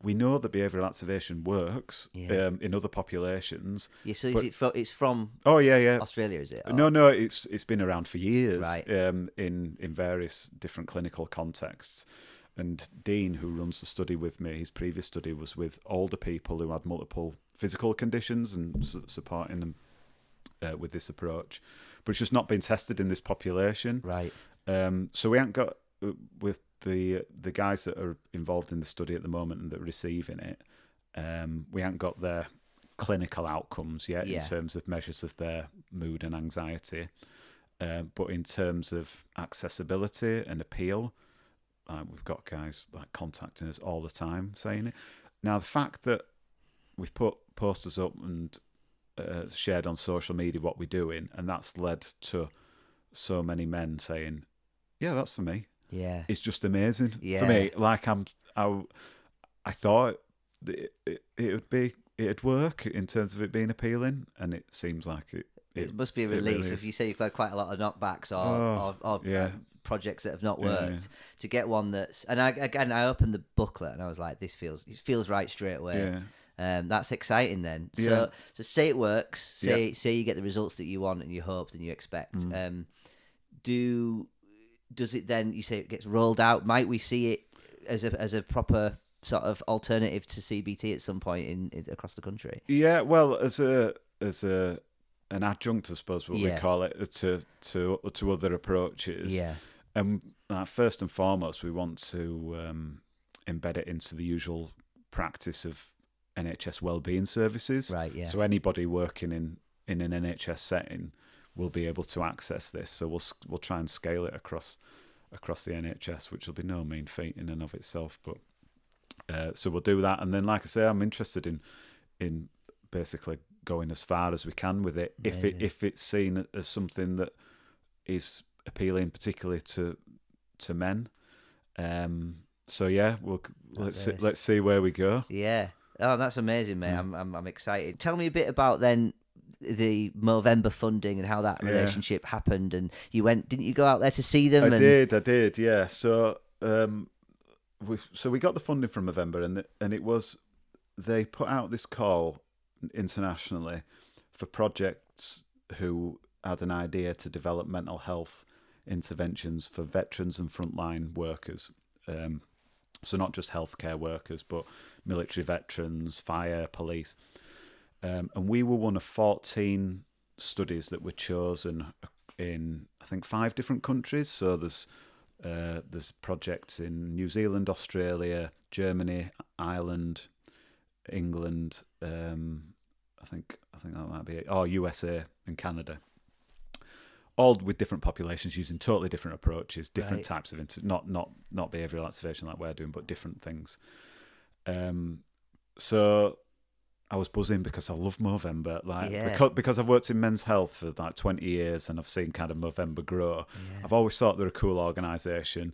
we know that behavioural activation works in other populations. Yeah, so it's from Australia, is it? Or? No, it's been around for years, right. in various different clinical contexts. And Dean, who runs the study with me, his previous study was with older people who had multiple physical conditions and supporting them with this approach. But it's just not been tested in this population. Right. So we haven't got, with the guys that are involved in the study at the moment and that are receiving it, we haven't got their clinical outcomes yet in terms of measures of their mood and anxiety. But in terms of accessibility and appeal, we've got guys like contacting us all the time saying it. Now, the fact that we've put posters up and shared on social media what we're doing, and that's led to so many men saying, "Yeah, that's for me." Yeah, it's just amazing for me. Like I thought it'd work in terms of it being appealing, and it seems like it. It must be a relief really if you say you've got quite a lot of knockbacks or projects that have not worked to get one that's. And I opened the booklet and I was like, it feels right straight away. That's exciting then. So say it works. Say you get the results that you want and you hoped and you expect. Does it then? You say it gets rolled out. Might we see it as a proper sort of alternative to CBT at some point in across the country? Yeah, well, as an adjunct, I suppose we call it, to other approaches. Yeah. And first and foremost, we want to embed it into the usual practice of NHS wellbeing services. Right. Yeah. So anybody working in an NHS setting will be able to access this. So we'll try and scale it across the NHS, which will be no mean feat in and of itself. But so we'll do that, and then, like I say, I'm interested in basically going as far as we can with it. Amazing. If it's seen as something that is appealing, particularly to men. So let's see where we go. Yeah. Oh, that's amazing, mate. I'm excited. Tell me a bit about then the Movember funding and how that relationship happened. And didn't you go out there to see them? I did. Yeah. So we got the funding from Movember, and it was, they put out this call internationally for projects who had an idea to develop mental health interventions for veterans and frontline workers. So not just healthcare workers, but military veterans, fire, police. And we were one of 14 studies that were chosen in, I think, 5 different countries. So there's projects in New Zealand, Australia, Germany, Ireland, England, I think that might be it. USA and Canada. All with different populations using totally different approaches, different types of not behavioural activation like we're doing, but different things. So I was buzzing because I love Movember, because I've worked in men's health for like 20 years and I've seen kind of Movember grow. Yeah. I've always thought they're a cool organisation.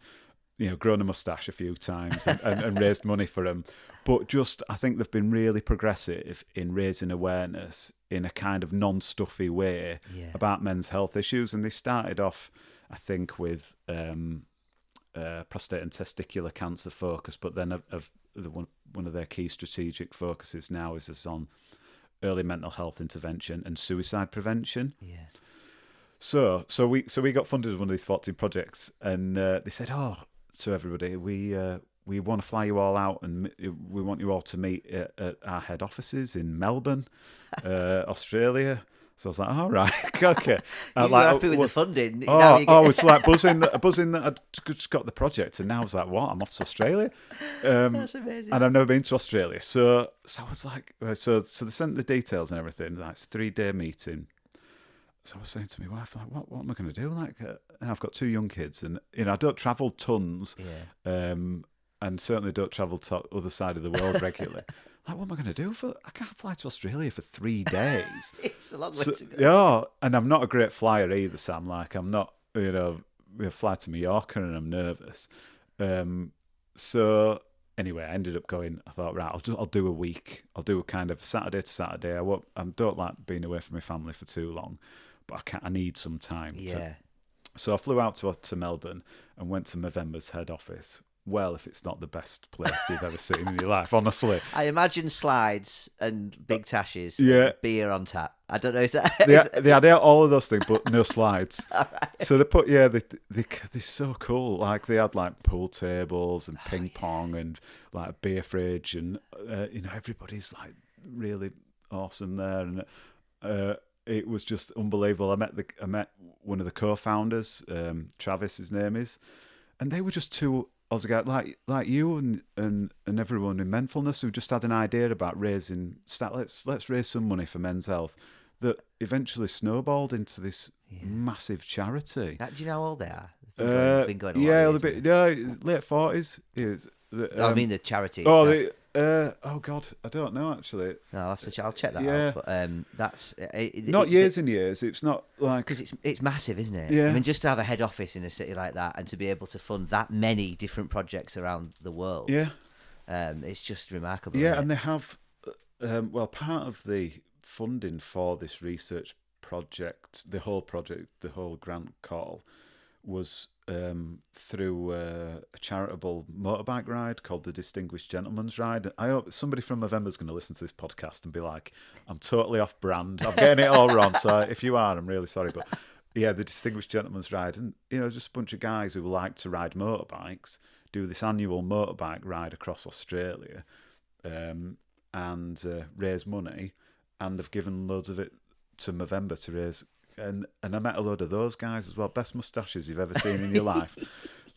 Grown a moustache a few times and raised money for them. But I think they've been really progressive in raising awareness in a kind of non-stuffy way about men's health issues. And they started off, I think, with prostate and testicular cancer focus, but then one of their key strategic focuses now is on early mental health intervention and suicide prevention. Yeah. So we got funded with one of these 14 projects, and they said, to everybody, we want to fly you all out, and we want you all to meet at our head offices in Melbourne, Australia. So I was like, all right, okay. You were happy with the funding. It's like buzzing that I'd just got the project, and now I was like, what? I'm off to Australia. That's amazing. And I've never been to Australia, so I was like, so they sent the details and everything. Like, it's a 3-day meeting. So I was saying to my wife, like, what am I going to do? Like, and I've got 2 young kids, and I don't travel tons, and certainly don't travel to the other side of the world regularly. Like, what am I going to do I can't fly to Australia for 3 days. It's a long way to go. Yeah, and I'm not a great flyer either, Sam. Like, I'm not, we fly to Mallorca and I'm nervous. So anyway, I ended up going. I thought, right, I'll do a week. I'll do a kind of Saturday to Saturday. I don't like being away from my family for too long, but I need some time. Yeah. So I flew out to Melbourne and went to Movember's head office. Well, if it's not the best place you've ever seen in your life, honestly. I imagine slides and big tashes, Yeah. beer on tap. I don't know if that... They had all of those things, but no slides. Right. So they're so cool. Like, they had like pool tables and ping pong and like a beer fridge, and everybody's like really awesome there, and it was just unbelievable. I met one of the co-founders, Travis, his name is, and they were just two Aussie guys like you and everyone in Menfulness who just had an idea about raising let's raise some money for men's health, that eventually snowballed into this massive charity. Do you know how old they are? Been going a lot of years, late 40s. I mean the charity. Oh God, I don't know actually. No, I'll check that out. But that's not years and years. It's not like, because it's massive, isn't it? Yeah. I mean, just to have a head office in a city like that and to be able to fund that many different projects around the world. Yeah. It's just remarkable. Yeah, isn't it? and they have part of the funding for this research project, the whole grant call, was through a charitable motorbike ride called the Distinguished Gentleman's Ride. I hope somebody from Movember's going to listen to this podcast and be like, I'm totally off brand. I'm getting it all wrong. So if you are, I'm really sorry. But yeah, the Distinguished Gentleman's Ride. And, just a bunch of guys who like to ride motorbikes do this annual motorbike ride across Australia and raise money. And they've given loads of it to Movember to raise. And I met a load of those guys as well. Best moustaches you've ever seen in your life.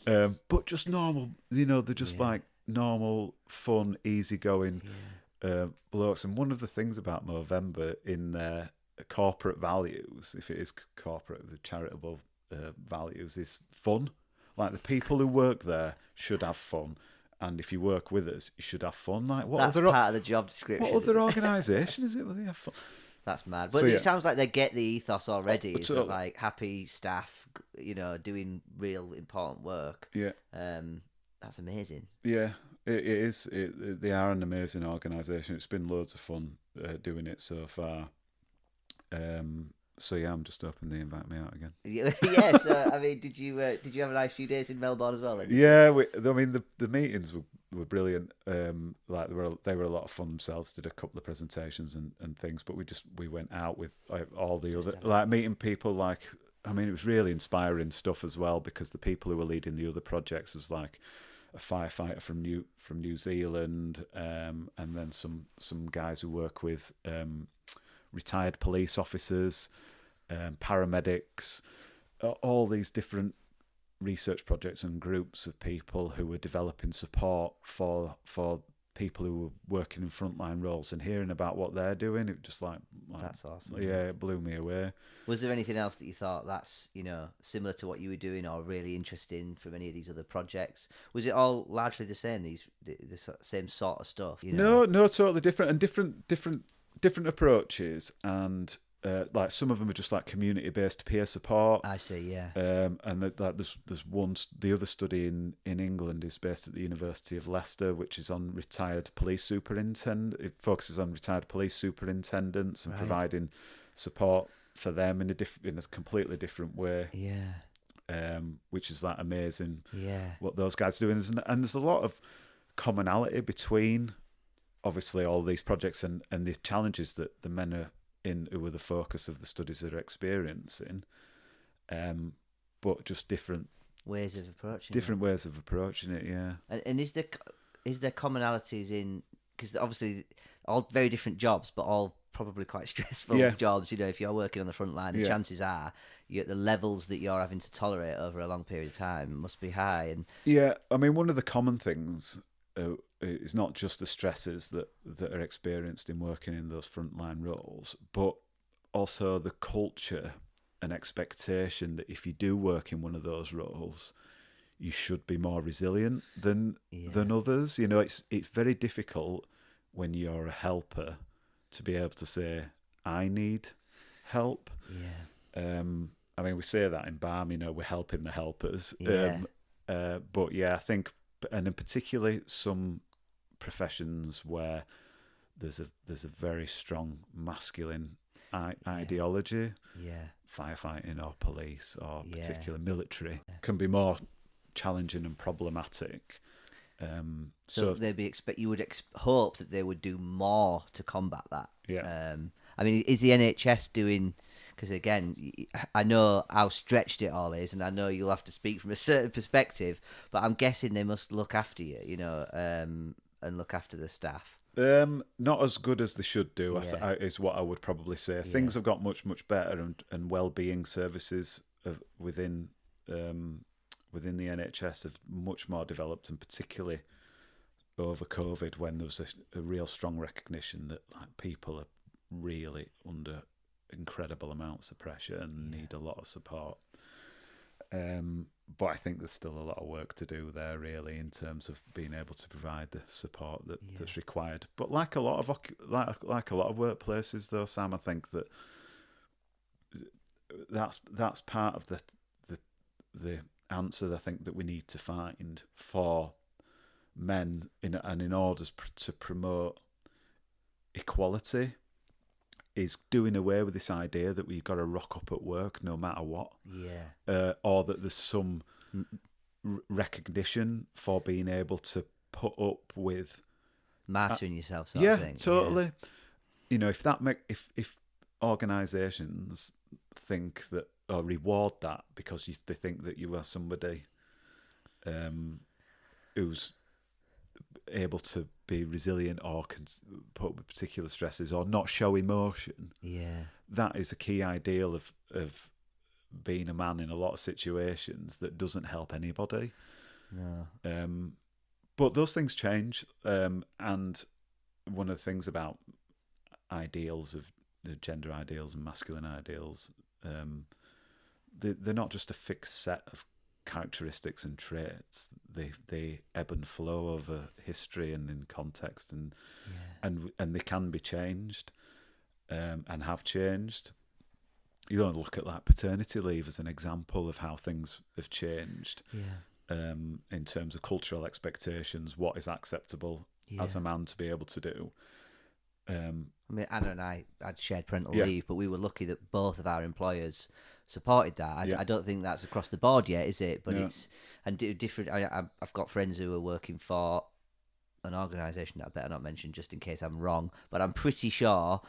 But just normal, they're just like normal, fun, easygoing blokes. And one of the things about Movember in their corporate values, if it is corporate, the charitable values, is fun. Like, the people who work there should have fun. And if you work with us, you should have fun. Like, that's part of the job description. What other organisation is it where they have fun? That's mad. But it sounds like they get the ethos already. It's like happy staff, doing real important work. Yeah. That's amazing. Yeah, it is. They are an amazing organisation. It's been loads of fun doing it so far. So yeah, I'm just hoping they invite me out again. Yeah. So I mean, did you have a nice few days in Melbourne as well? Then? Yeah, the meetings were brilliant. Like they were a lot of fun themselves. Did a couple of presentations and things, but we went out with all the other, like, meeting people. Like, I mean, it was really inspiring stuff as well, because the people who were leading the other projects was like a firefighter from New Zealand, and then some guys who work with retired police officers, paramedics, all these different research projects and groups of people who were developing support for people who were working in frontline roles, and hearing about what they're doing, it just like that's awesome. Yeah, it blew me away. Was there anything else that you thought that's similar to what you were doing or really interesting from any of these other projects? Was it all largely the same? The same sort of stuff? No, totally different, and different approaches, and like some of them are just like community-based peer support. I see, yeah. And there's one. The other study in England is based at the University of Leicester, which is on retired police superintendent. It focuses on retired police superintendents and providing support for them in a completely different way. Yeah. Which is like amazing. Yeah. What those guys are doing, and there's a lot of commonality between, obviously, all these projects and the challenges that the men are in, who are the focus of the studies that are experiencing, but just different ways of approaching it. Yeah. And is there commonalities in, because obviously all very different jobs, but all probably quite stressful jobs. If you're working on the front line, the chances are the levels that you're having to tolerate over a long period of time must be high. And yeah, I mean, one of the common things is not just the stresses that are experienced in working in those frontline roles, but also the culture and expectation that if you do work in one of those roles, you should be more resilient than others. It's very difficult when you're a helper to be able to say, I need help. Yeah. I mean, we say that in BAM, we're helping the helpers. Yeah. But yeah, I think, and in particularly some professions where there's a very strong masculine ideology, firefighting or police or particular military, can be more challenging and problematic. So they'd be you would hope that they would do more to combat that. Yeah. I mean, is the NHS doing? Because again, I know how stretched it all is, and I know you'll have to speak from a certain perspective, but I'm guessing they must look after you, and look after the staff. Not as good as they should do, is what I would probably say. Things have got much, much better, and well-being services within the NHS have much more developed, and particularly over COVID, when there was a real strong recognition that people are really under incredible amounts of pressure and need a lot of support. But I think there's still a lot of work to do there, really, in terms of being able to provide the support that's required. But like a lot of workplaces, though, Sam, I think that's part of the answer I think that we need to find for men in order to promote equality, is doing away with this idea that we've got to rock up at work no matter what. Or that there's some recognition for being able to put up with martyring yourself, sort of thing. Totally. If organisations think that, or reward that because they think that you are somebody who's able to be resilient or can put up with particular stresses or not show emotion, that is a key ideal of being a man in a lot of situations that doesn't help anybody. No. But those things change, and one of the things about ideals of gender ideals and masculine ideals, they're not just a fixed set of characteristics and traits. They ebb and flow over history and in context, and they can be changed, and have changed. You don't look at paternity leave as an example of how things have changed. In terms of cultural expectations, what is acceptable as a man to be able to do. I mean, Anna and I had shared parental leave, but we were lucky that both of our employers supported that. I don't think that's across the board yet, is it? But it's different. I've got friends who are working for an organisation that I better not mention just in case I'm wrong, but I'm pretty sure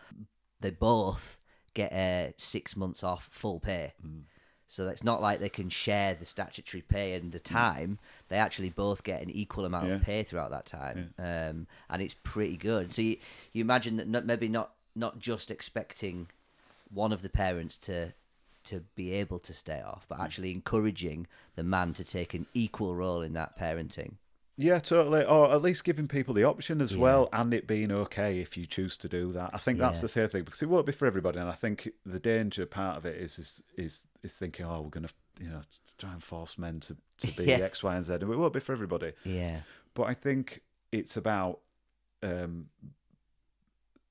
they both get 6 months off full pay. So it's not like they can share the statutory pay and the time. They actually both get an equal amount of pay throughout that time, and it's pretty good. So you imagine that maybe not just expecting one of the parents to be able to stay off, but actually encouraging the man to take an equal role in that parenting. Yeah, totally. Or at least giving people the option as well, and it being okay if you choose to do that. I think that's the third thing, because it won't be for everybody. And I think the danger part of it is thinking, oh, we're going to try and force men to be X, Y, and Z. And it won't be for everybody. Yeah. But I think it's about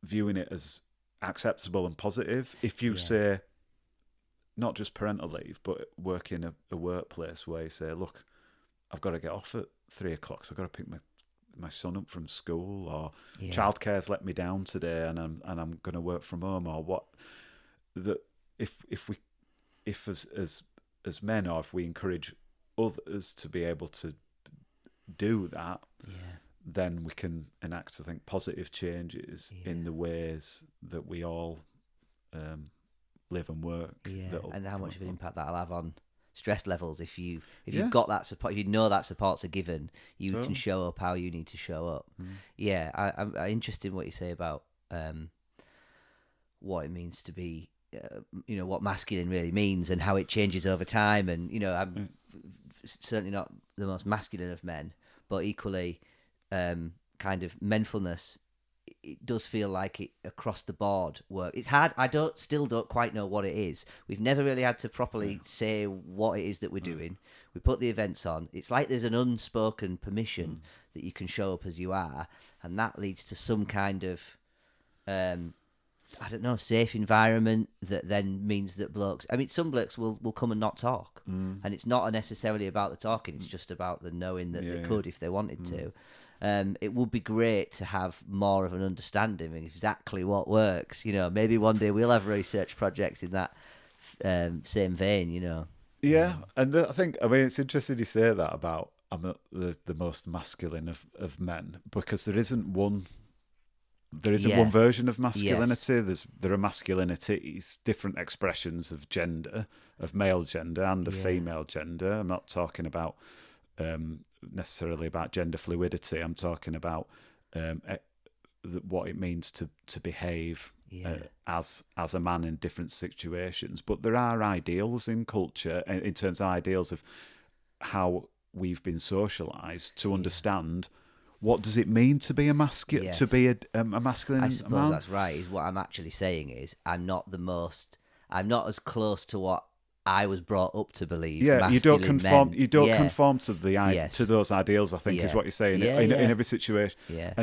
viewing it as acceptable and positive. If you say, not just parental leave, but work in a workplace where you say, look, I've got to get off at 3:00, so I've got to pick my son up from school, or childcare's let me down today, and I'm going to work from home, or what. That if as men, or if we encourage others to be able to do that, then we can enact, I think, positive changes in the ways that we all live and work. And how much of an impact that'll have on stress levels if you've got that support, if you know that support's a given, you can show up how you need to show up. I'm interested in what you say about what it means to be what masculine really means and how it changes over time. And I'm certainly not the most masculine of men, but equally kind of menfulness it does feel like it across the board work. It's hard. I still don't quite know what it is. We've never really had to properly say what it is that we're doing. We put the events on. It's like there's an unspoken permission that you can show up as you are, and that leads to some kind of I don't know, safe environment that then means that blokes... I mean, some blokes will come and not talk. And it's not necessarily about the talking. It's just about the knowing that they could if they wanted to. It would be great to have more of an understanding of exactly what works. You know, maybe one day we'll have research projects in that same vein, you know. Yeah, and I think, I mean, it's interesting you say that about I'm not the most masculine of men, because there isn't one version of masculinity. Yes. There are masculinities, different expressions of gender, of male gender and of female gender. I'm not talking about necessarily about gender fluidity. I'm talking about what it means to behave as a man in different situations. But there are ideals in culture, in terms of ideals of how we've been socialised to understand what does it mean to be a masculine masculine I suppose man. that's right. Is what I'm actually saying is I'm not as close to what I was brought up to believe. Yeah, you don't conform. Men. You don't conform to to those ideals. I think is what you're saying in every situation. Yeah.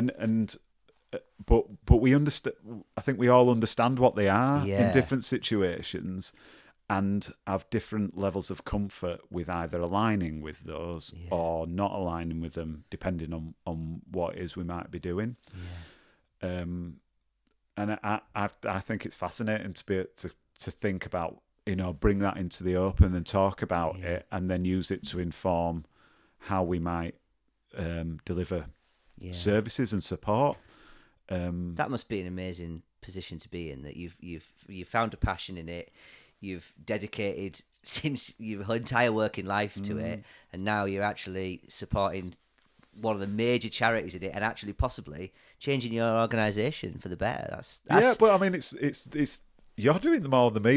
But we understand. I think we all understand what they are in different situations, and have different levels of comfort with either aligning with those or not aligning with them, depending on what it is we might be doing. Yeah. And I think it's fascinating to think about, you know, bring that into the open and talk about it, and then use it to inform how we might deliver services and support. That must be an amazing position to be in. That you've found a passion in it. You've dedicated since your entire working life to it, and now you're actually supporting one of the major charities in it, and actually possibly changing your organisation for the better. That's but I mean, it's you're doing them more than me,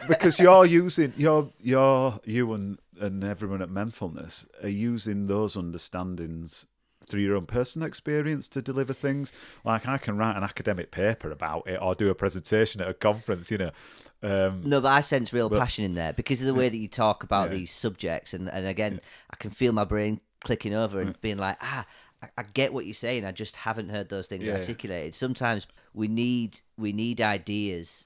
because you're using you and everyone at Menfulness are using those understandings through your own personal experience to deliver things. Like, I can write an academic paper about it or do a presentation at a conference, you know. No, but I sense real passion in there because of the way that you talk about these subjects, and again, I can feel my brain clicking over and being like, I get what you're saying. I just haven't heard those things articulated. Sometimes we need ideas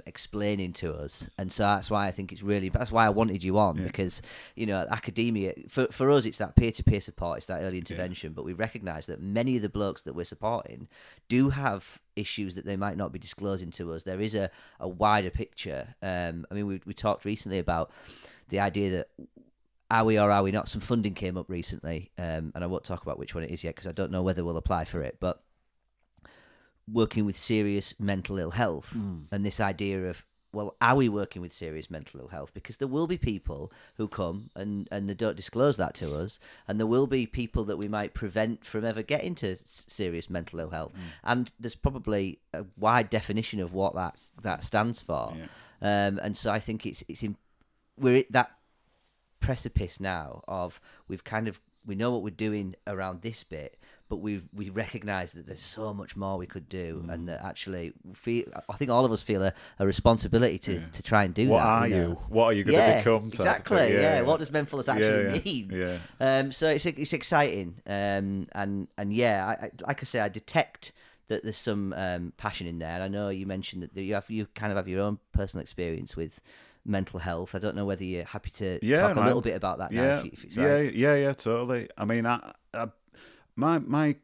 explaining to us, and so that's why I think that's why I wanted you on, because, you know, academia for us, it's that peer-to-peer support, it's that early intervention, but we recognise that many of the blokes that we're supporting do have issues that they might not be disclosing to us. There is a wider picture. I mean, we talked recently about the idea that are we or are we not? Some funding came up recently, and I won't talk about which one it is yet because I don't know whether we'll apply for it, but working with serious mental ill health, and this idea of, well, are we working with serious mental ill health? Because there will be people who come and they don't disclose that to us, and there will be people that we might prevent from ever getting to serious mental ill health. And there's probably a wide definition of what that stands for. And so I think we're at that precipice now of we know what we're doing around this bit, but we recognise that there's so much more we could do, and that actually I think all of us feel a responsibility to try and do that. What are you going to become? Exactly. What does Menfulness actually mean? So it's exciting, and like I say, I detect that there's some passion in there. And I know you mentioned that you kind of have your own personal experience with mental health. I don't know whether you're happy to talk a little bit about that now, if it's right. Yeah, totally. I mean, my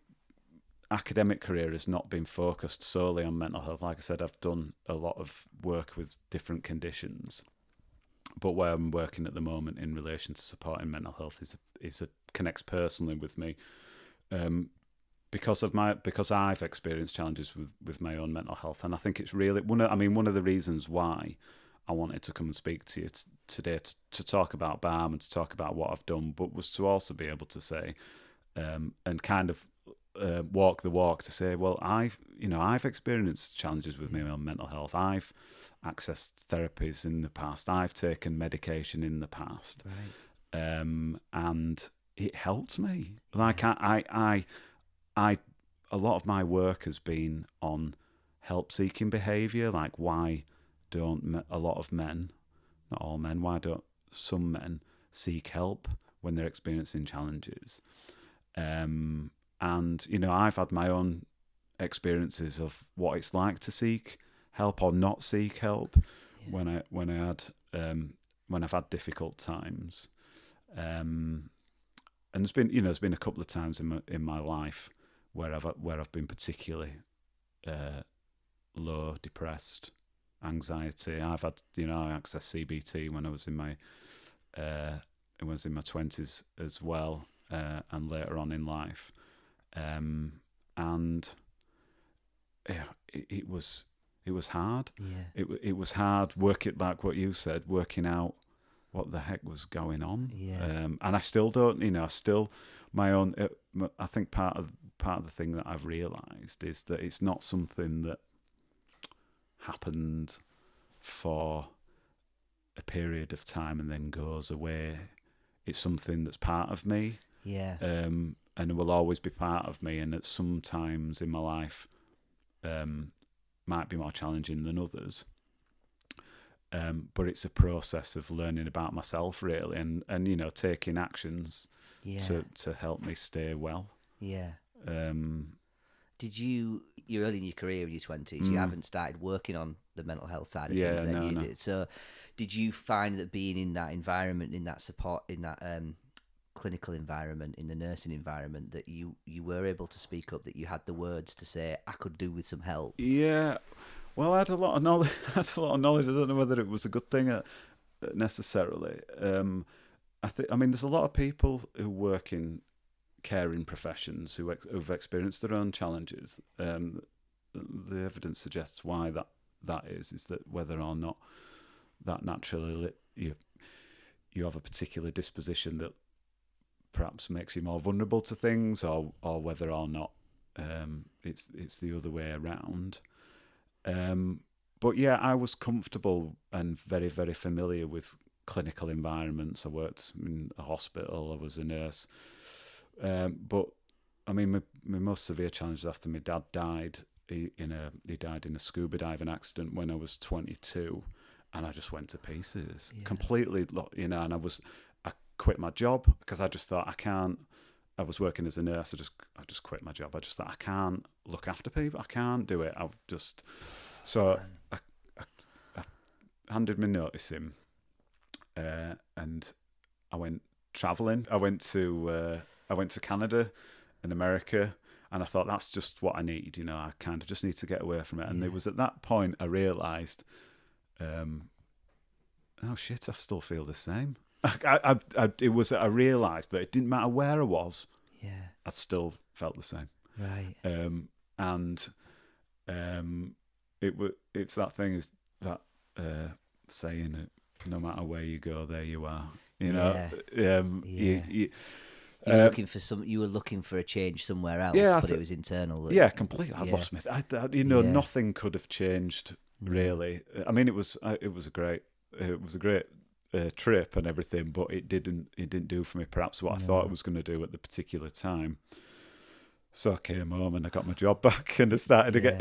academic career has not been focused solely on mental health. Like I said, I've done a lot of work with different conditions, but where I'm working at the moment in relation to supporting mental health connects personally with me, because I've experienced challenges with my own mental health, and I think it's really one of the reasons why I wanted to come and speak to you today to talk about BAM and to talk about what I've done, but was to also be able to say and kind of walk the walk to say, well, I've experienced challenges with my own mental health. I've accessed therapies in the past. I've taken medication in the past, and it helped me. Like I a lot of my work has been on help-seeking behaviour, like why don't a lot of men, not all men, why don't some men seek help when they're experiencing challenges? And, I've had my own experiences of what it's like to seek help or not seek help when I've had difficult times. And there's been a couple of times in my life where I've been particularly low, depressed, anxiety. I've had I accessed CBT when I was in my 20s as well, and later on in life, and it was hard. Yeah. It was hard working, like what you said, working out what the heck was going on. Yeah. And I still don't, my own. I think part of the thing that I've realised is that it's not something that happened for a period of time and then goes away. It's something that's part of me. Yeah. And it will always be part of me. And that sometimes in my life might be more challenging than others. But it's a process of learning about myself, really, and taking actions to help me stay well. Yeah. You're early in your career in your 20s, you haven't started working on the mental health side of things then, no. did. So did you find that being in that environment, in that support, in that clinical environment, in the nursing environment, that you were able to speak up, that you had the words to say, I could do with some help? Yeah. Well, I had a lot of knowledge. I don't know whether it was a good thing necessarily. There's a lot of people who work in caring professions who've experienced their own challenges. The evidence suggests why that is that whether or not that naturally you have a particular disposition that perhaps makes you more vulnerable to things, or whether or not it's the other way around. But yeah, I was comfortable and very, very familiar with clinical environments. I worked in a hospital. I was a nurse. But I mean, my most severe challenge after my dad died. He died in a scuba diving accident when I was 22, and I just went to pieces completely. And I quit my job because I just thought I can't. I was working as a nurse. I just quit my job. I just thought I can't look after people. I can't do it. So I handed my notice in, and I went traveling. I went to Canada and America, and I thought that's just what I need. I kind of just need to get away from it. And it was at that point I realised, oh shit, I still feel the same. I realised that it didn't matter where I was. Yeah. I still felt the same. Right. It's that thing, that saying that no matter where you go, there you are. You were looking for a change somewhere else, but it was internal. Completely. I lost my. Nothing could have changed really. I mean, it was a great trip and everything, but it didn't do for me perhaps what I thought it was going to do at the particular time. So I came home and I got my job back and I started again,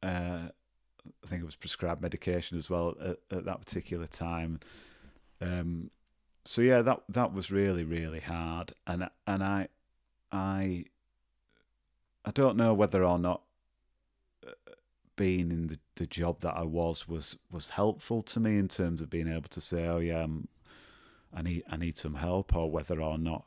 I think it was prescribed medication as well at that particular time. So yeah, that was really, really hard, and I don't know whether or not being in the job that I was helpful to me in terms of being able to say, oh yeah, I need some help, or whether or not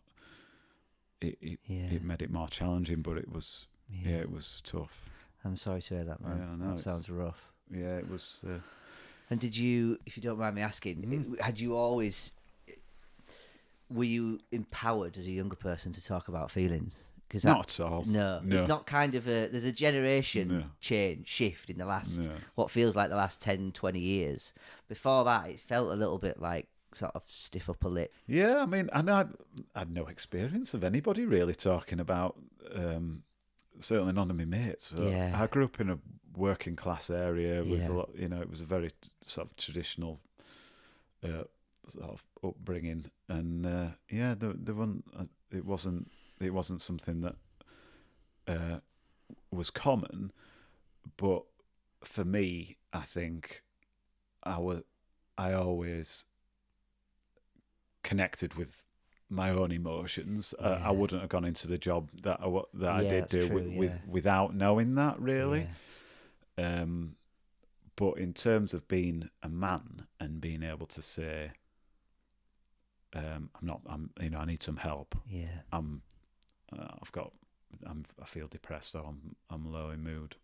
it made it more challenging. But it was it was tough. I'm sorry to hear that, man. Yeah, I know, that sounds rough. Yeah, it was. And did you, if you don't mind me asking, were you empowered as a younger person to talk about feelings? Not at all. No, it's not kind of there's a generation shift in the last, what feels like the last 10, 20 years. Before that, it felt a little bit like sort of stiff upper lip. Yeah, I mean, and I had no experience of anybody really talking about, certainly none of my mates. I grew up in a working class area with a lot, it was a very sort of traditional sort of upbringing, and there wasn't. It wasn't it wasn't something that was common. But for me, I think I always connected with my own emotions. I wouldn't have gone into the job that I did do without knowing that, really. Yeah. But in terms of being a man and being able to say, I need some help. Yeah. I feel depressed, so I'm low in mood.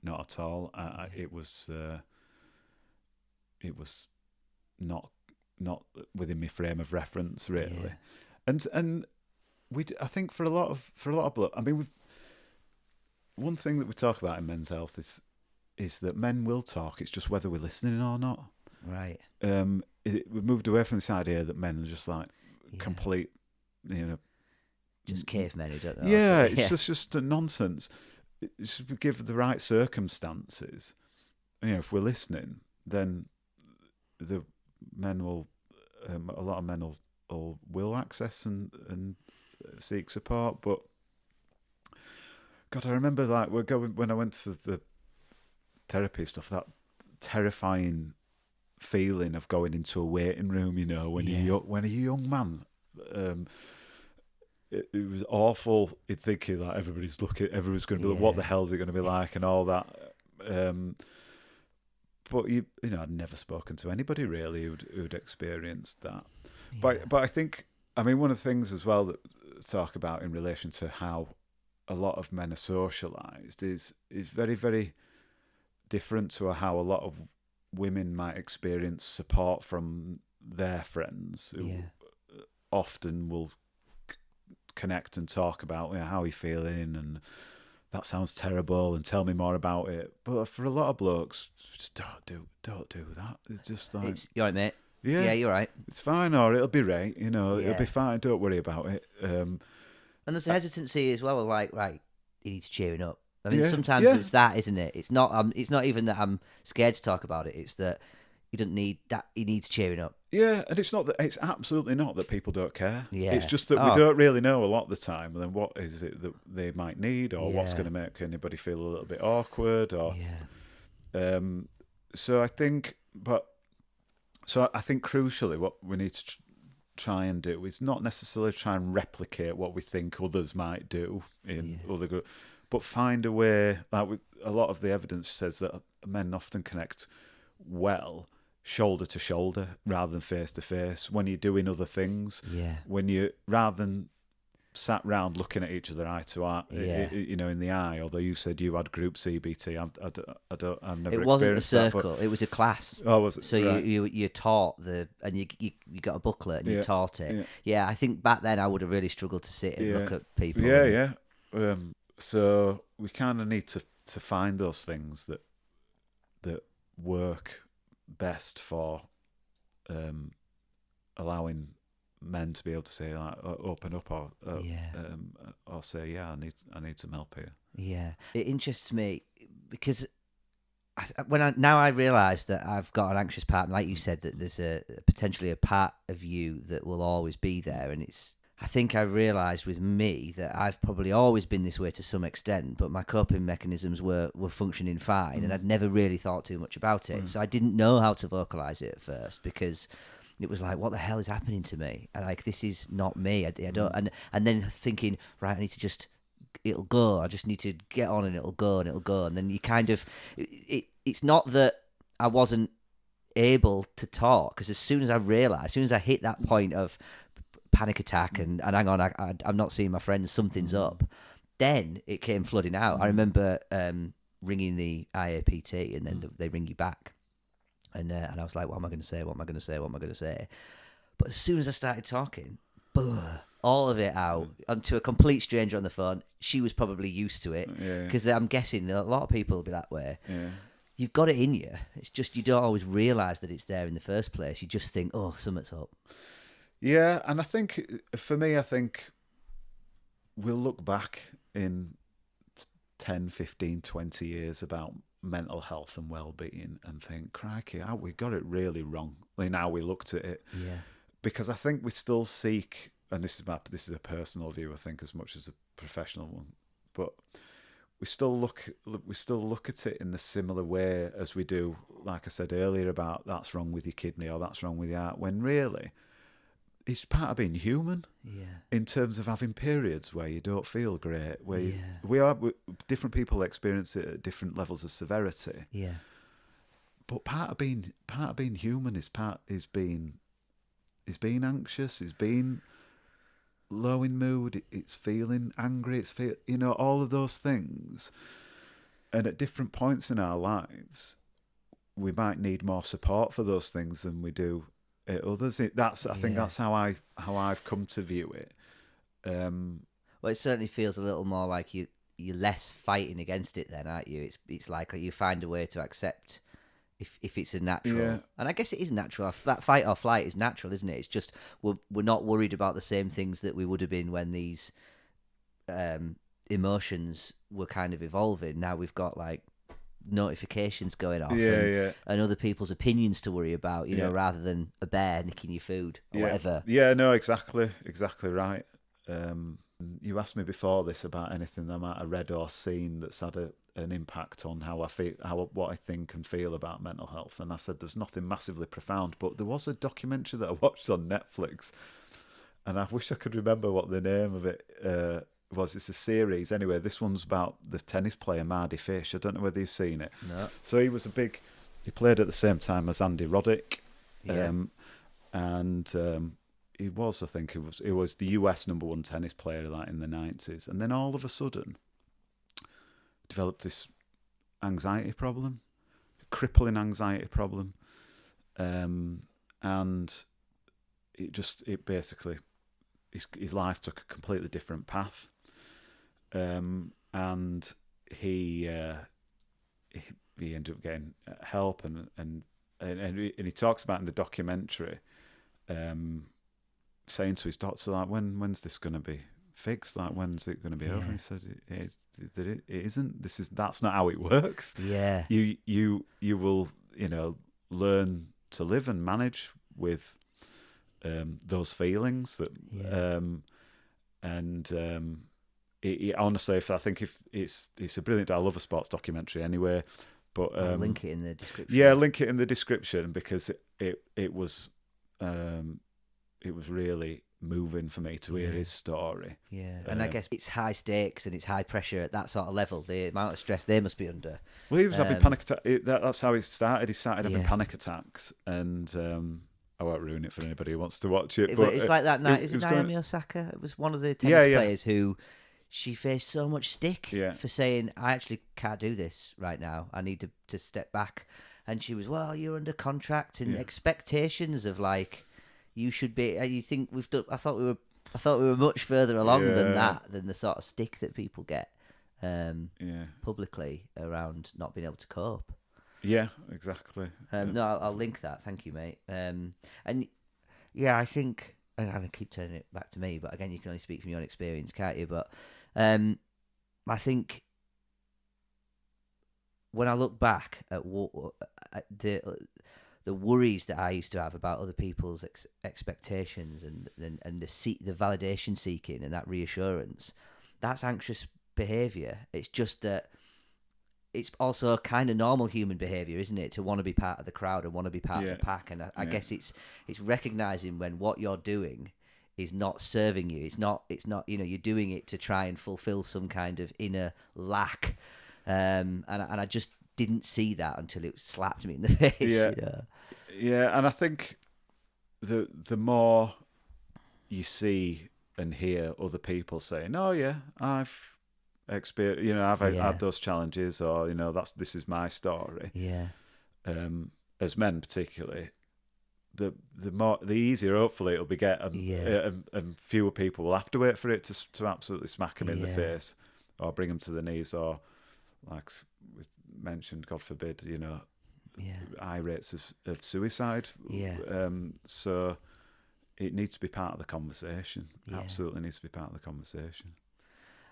Not at all. It was not within my frame of reference, really. And I think for a lot of I mean, one thing that we talk about in men's health is that men will talk. It's just whether we're listening or not. Right. We've moved away from this idea that men are just like complete, just cavemen who don't know. Yeah, it's just a nonsense. It's just give the right circumstances. If we're listening, then the men will. A lot of men will access and seek support. But God, I remember when I went for the therapy stuff, that terrifying feeling of going into a waiting room. When you're a young man. It was awful. You'd think like everybody's going to be like, what the hell is it going to be like, and all that. But I'd never spoken to anybody really who'd experienced that. Yeah. But I think, one of the things as well that I talk about in relation to how a lot of men are socialised is very, very different to how a lot of women might experience support from their friends who often will connect and talk about how are you feeling, and that sounds terrible, and tell me more about it. But for a lot of blokes, just don't do that. It's just like, you're right, mate. Yeah, you're right. It's fine, or it'll be right. It'll be fine. Don't worry about it. And there's a hesitancy as well, like, right, he needs cheering up. Sometimes it's that, isn't it? It's not. It's not even that I'm scared to talk about it. It's that you don't need that. He needs cheering up. Yeah, and it's not that. It's absolutely not that people don't care. Yeah. It's just that we don't really know a lot of the time. And then what is it that they might need, or what's going to make anybody feel a little bit awkward, or. So I think, crucially, what we need to try and do is not necessarily try and replicate what we think others might do in other groups, but find a way. Like a lot of the evidence says that men often connect well shoulder to shoulder rather than face to face when you're doing other things. Yeah. When you rather than sat round looking at each other eye to eye, in the eye. Although you said you had group CBT, I've never experienced that. It wasn't a circle; it was a class. Oh, was it? So right. you taught and you got a booklet and you taught it. Yeah, I think back then I would have really struggled to sit and look at people. Yeah. So we kind of need to find those things that work best for allowing men to be able to say like open up or say I need some help here. Yeah, it interests me because I realise that I've got an anxious part, and like you said, that there's potentially a part of you that will always be there, and I think I realised with me that I've probably always been this way to some extent, but my coping mechanisms were functioning fine, and I'd never really thought too much about it. So I didn't know how to vocalise it at first because it was like, what the hell is happening to me? And like, this is not me. I don't. And then thinking, right, I need to it'll go. I just need to get on and it'll go and it'll go. And then you kind of, it's not that I wasn't able to talk, because as soon as I hit that point of panic attack and hang on, I'm not seeing my friends, something's up, then it came flooding out. I remember ringing the IAPT, and then they ring you back. And I was like, what am I going to say? What am I going to say? What am I going to say? But as soon as I started talking, all of it out onto a complete stranger on the phone. She was probably used to it, because I'm guessing a lot of people will be that way. Yeah. You've got it in you. It's just you don't always realise that it's there in the first place. You just think, oh, something's up. Yeah, and I think, for me, we'll look back in 10, 15, 20 years about mental health and well-being and think, crikey, we got it really wrong in how we looked at it. Yeah. Because I think we still seek and this is a personal view, I think, as much as a professional one, but we still look at it in the similar way as we do, like I said earlier, about that's wrong with your kidney or that's wrong with your heart, when really it's part of being human. In terms of having periods where you don't feel great, where different people experience it at different levels of severity. But part of being human is being anxious, is being low in mood, it's feeling angry, all of those things. And at different points in our lives, we might need more support for those things than we do at others. I think that's how I've come to view it. Well, it certainly feels a little more like you're less fighting against it then, aren't you? It's like you find a way to accept if it's a natural, and I guess it is natural. That fight or flight is natural, isn't it? It's just we're not worried about the same things that we would have been when these emotions were kind of evolving. Now we've got like notifications going off and other people's opinions to worry about, rather than a bear nicking your food or whatever. Yeah, no, exactly right. You asked me before this about anything that I might have read or seen that's had an impact on how I feel, what I think and feel about mental health, and I said there's nothing massively profound, but there was a documentary that I watched on Netflix, and I wish I could remember what the name of it was. It's a series anyway. This one's about the tennis player Mardy Fish. I don't know whether you've seen it. No. So he played at the same time as Andy Roddick, he was, I think it was the US #1 tennis player in the 90s, and then all of a sudden developed this anxiety problem, crippling anxiety problem, and it basically his life took a completely different path, and he ended up getting help, and he talks about in the documentary, saying to his doctor, like, when's this going to be fixed? Like, when's it going to be over? He said, it isn't. That's not how it works. Yeah. You will, learn to live and manage with those feelings that, honestly, I think if it's a brilliant. I love a sports documentary anyway, but I'll link it in the description. Yeah, link it in the description, because it was really moving for me to hear his story. Yeah, and I guess it's high stakes and it's high pressure at that sort of level. The amount of stress they must be under. Well, he was having panic attacks. That's how he started. He started having panic attacks, and I won't ruin it for anybody who wants to watch it. But it's like that night. Is it Naomi Osaka? It was one of the tennis players who she faced so much stick for saying, "I actually can't do this right now. I need to step back." And she was, "Well, you're under contract and expectations of like." You should be. You think we've done? I thought we were much further along than that, than the sort of stick that people get publicly around not being able to cope. Yeah, exactly. No, I'll link that. Thank you, mate. And I think I'm gonna keep turning it back to me, but again, you can only speak from your own experience, can't you? But I think when I look back at the worries that I used to have about other people's expectations and the validation seeking and that reassurance, that's anxious behaviour. It's just that it's also kind of normal human behaviour, isn't it, to want to be part of the crowd and want to be part of the pack. And I guess it's recognising when what you're doing is not serving you. It's not you're doing it to try and fulfil some kind of inner lack. And I just didn't see that until it slapped me in the face. Yeah, and I think the more you see and hear other people saying, "Oh yeah, I've experienced, I've had those challenges," or this is my story. Yeah. As men, particularly, the easier, hopefully, it'll be and fewer people will have to wait for it to absolutely smack them in the face or bring them to the knees, or like we mentioned, God forbid, high rates of suicide. So it needs to be part of the conversation. Absolutely needs to be part of the conversation.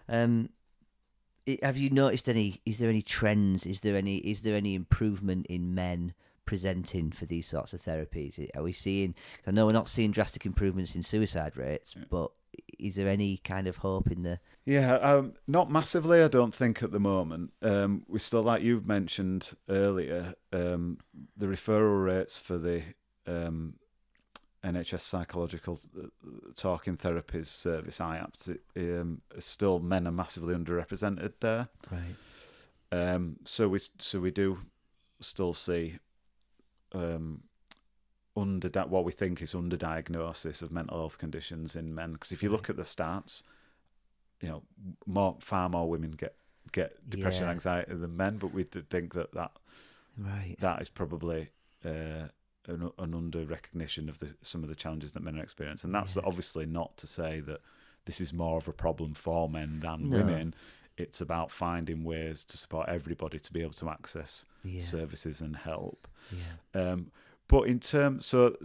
Have you noticed any? Is there any trends? Is there any improvement in men presenting for these sorts of therapies? Are we seeing? I know we're not seeing drastic improvements in suicide rates, but is there any kind of hope in the? Yeah, not massively, I don't think, at the moment. We still, like you've mentioned earlier, the referral rates for the NHS psychological talking therapies service, IAPS, still men are massively underrepresented there. Right. So we do still see what we think is underdiagnosis of mental health conditions in men. Because if you look at the stats, far more women get depression and anxiety than men, but we think that is probably an under recognition of some of the challenges that men are experiencing. And that's obviously not to say that this is more of a problem for men than women. It's about finding ways to support everybody to be able to access services and help. But in terms of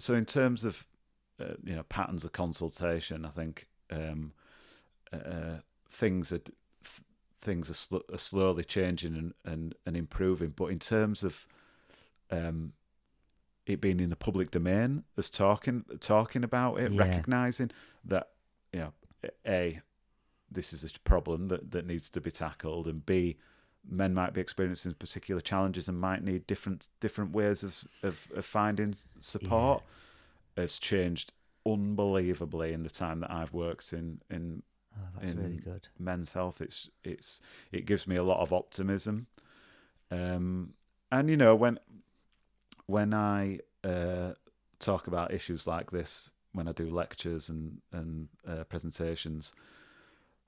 patterns of consultation, I think things are slowly changing and improving. But in terms of it being in the public domain, as talking about it, recognizing that A, this is a problem that needs to be tackled, and B, men might be experiencing particular challenges and might need different ways of finding support, has changed unbelievably in the time that I've worked in really good. Men's health. It gives me a lot of optimism, and when I talk about issues like this, when I do lectures and presentations,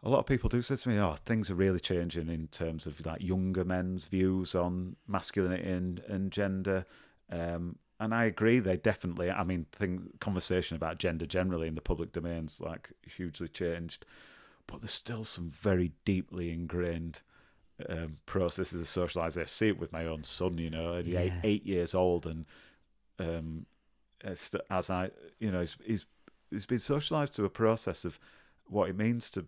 a lot of people do say to me, "Oh, things are really changing in terms of like younger men's views on masculinity and gender." And I agree, they definitely. I mean, conversation about gender generally in the public domain's like hugely changed, but there's still some very deeply ingrained processes of socialisation. I see it with my own son. He's 8 years old, and he's been socialised to a process of what it means to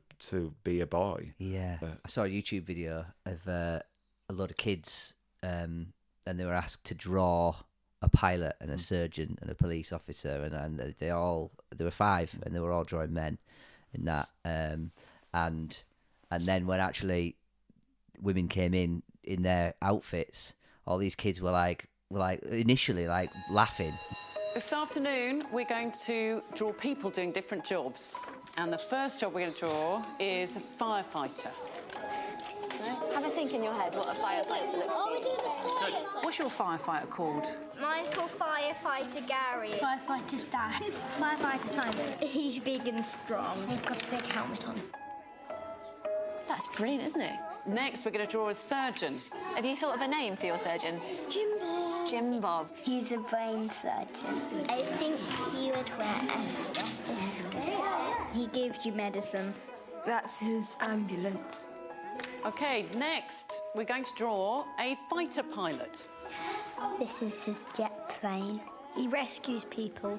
be a boy. I saw a YouTube video of a lot of kids, and they were asked to draw a pilot and a surgeon and a police officer, and there were 5, and they were all drawing men in that, and then when actually women came in their outfits, all these kids were like initially like laughing. This afternoon, we're going to draw people doing different jobs. And the first job we're going to draw is a firefighter. Have a think in your head what a firefighter looks like. What's your firefighter called? Mine's called Firefighter Gary. Firefighter Stan. Firefighter Simon. He's big and strong. He's got a big helmet on. That's brilliant, isn't it? Next, we're going to draw a surgeon. Have you thought of a name for your surgeon? Jim Bob. Jim Bob. He's a brain surgeon. I think he would wear a stethoscope. He gives you medicine. That's his ambulance. OK, next, we're going to draw a fighter pilot. This is his jet plane. He rescues people.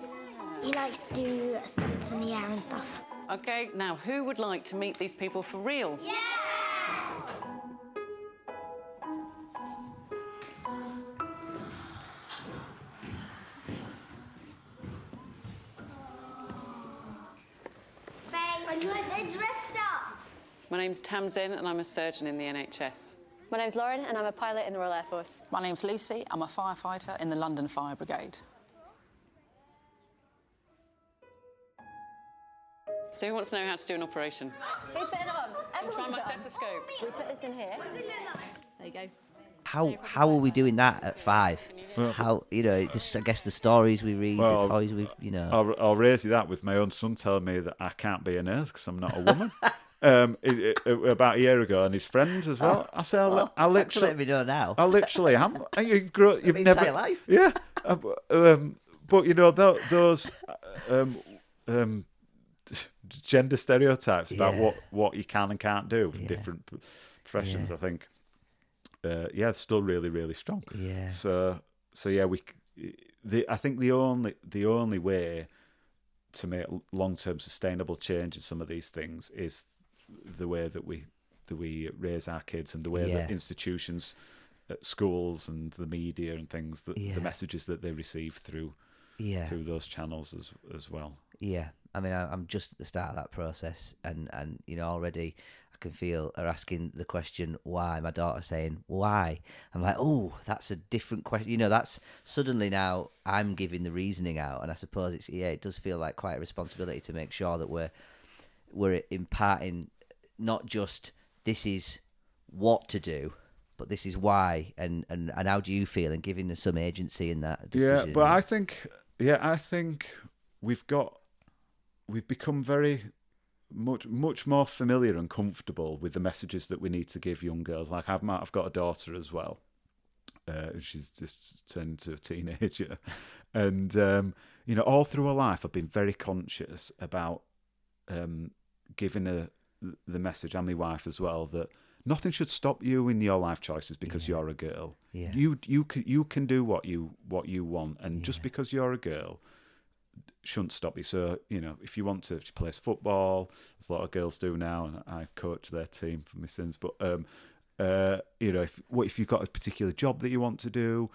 He likes to do stunts in the air and stuff. OK, now, who would like to meet these people for real? Yeah! They're dressed up. My name's Tamsin, and I'm a surgeon in the NHS. My name's Lauren, and I'm a pilot in the Royal Air Force. My name's Lucy. I'm a firefighter in the London Fire Brigade. So who wants to know how to do an operation? Who's putting it on? I'm trying my Everyone's on. stethoscope. We put this in here. There you go. How are we doing that at 5? How I guess the stories we read, the toys we I'll raise you that with my own son telling me that I can't be a nurse because I'm not a woman. About a year ago, and his friends as well. I say, I literally let me know now. I literally am. You've never entire life. Yeah, but those gender stereotypes about what you can and can't do in different professions. I think, it's still really, really strong. Yeah. So I think the only way to make long-term sustainable change in some of these things is the way that we raise our kids and the way that institutions at schools and the media and things, that the messages that they receive through those channels as well. Yeah, I mean, I'm just at the start of that process, and already I can feel her asking the question why. My daughter saying why. I'm like, oh, that's a different question. That's suddenly now I'm giving the reasoning out, and I suppose it does feel like quite a responsibility to make sure that we're imparting not just this is what to do, but this is why, and how do you feel, and giving them some agency in that decision. Yeah, but I think we've become very much more familiar and comfortable with the messages that we need to give young girls. Like I've got a daughter as well. She's just turned into a teenager, and all through her life, I've been very conscious about giving her the message, and my wife as well, that nothing should stop you in your life choices because you're a girl. Yeah. You can do what you want, and just because you're a girl shouldn't stop you. So if you want to, she plays football, as a lot of girls do now, and I coach their team for my sins. But if you've got a particular job that you want to do,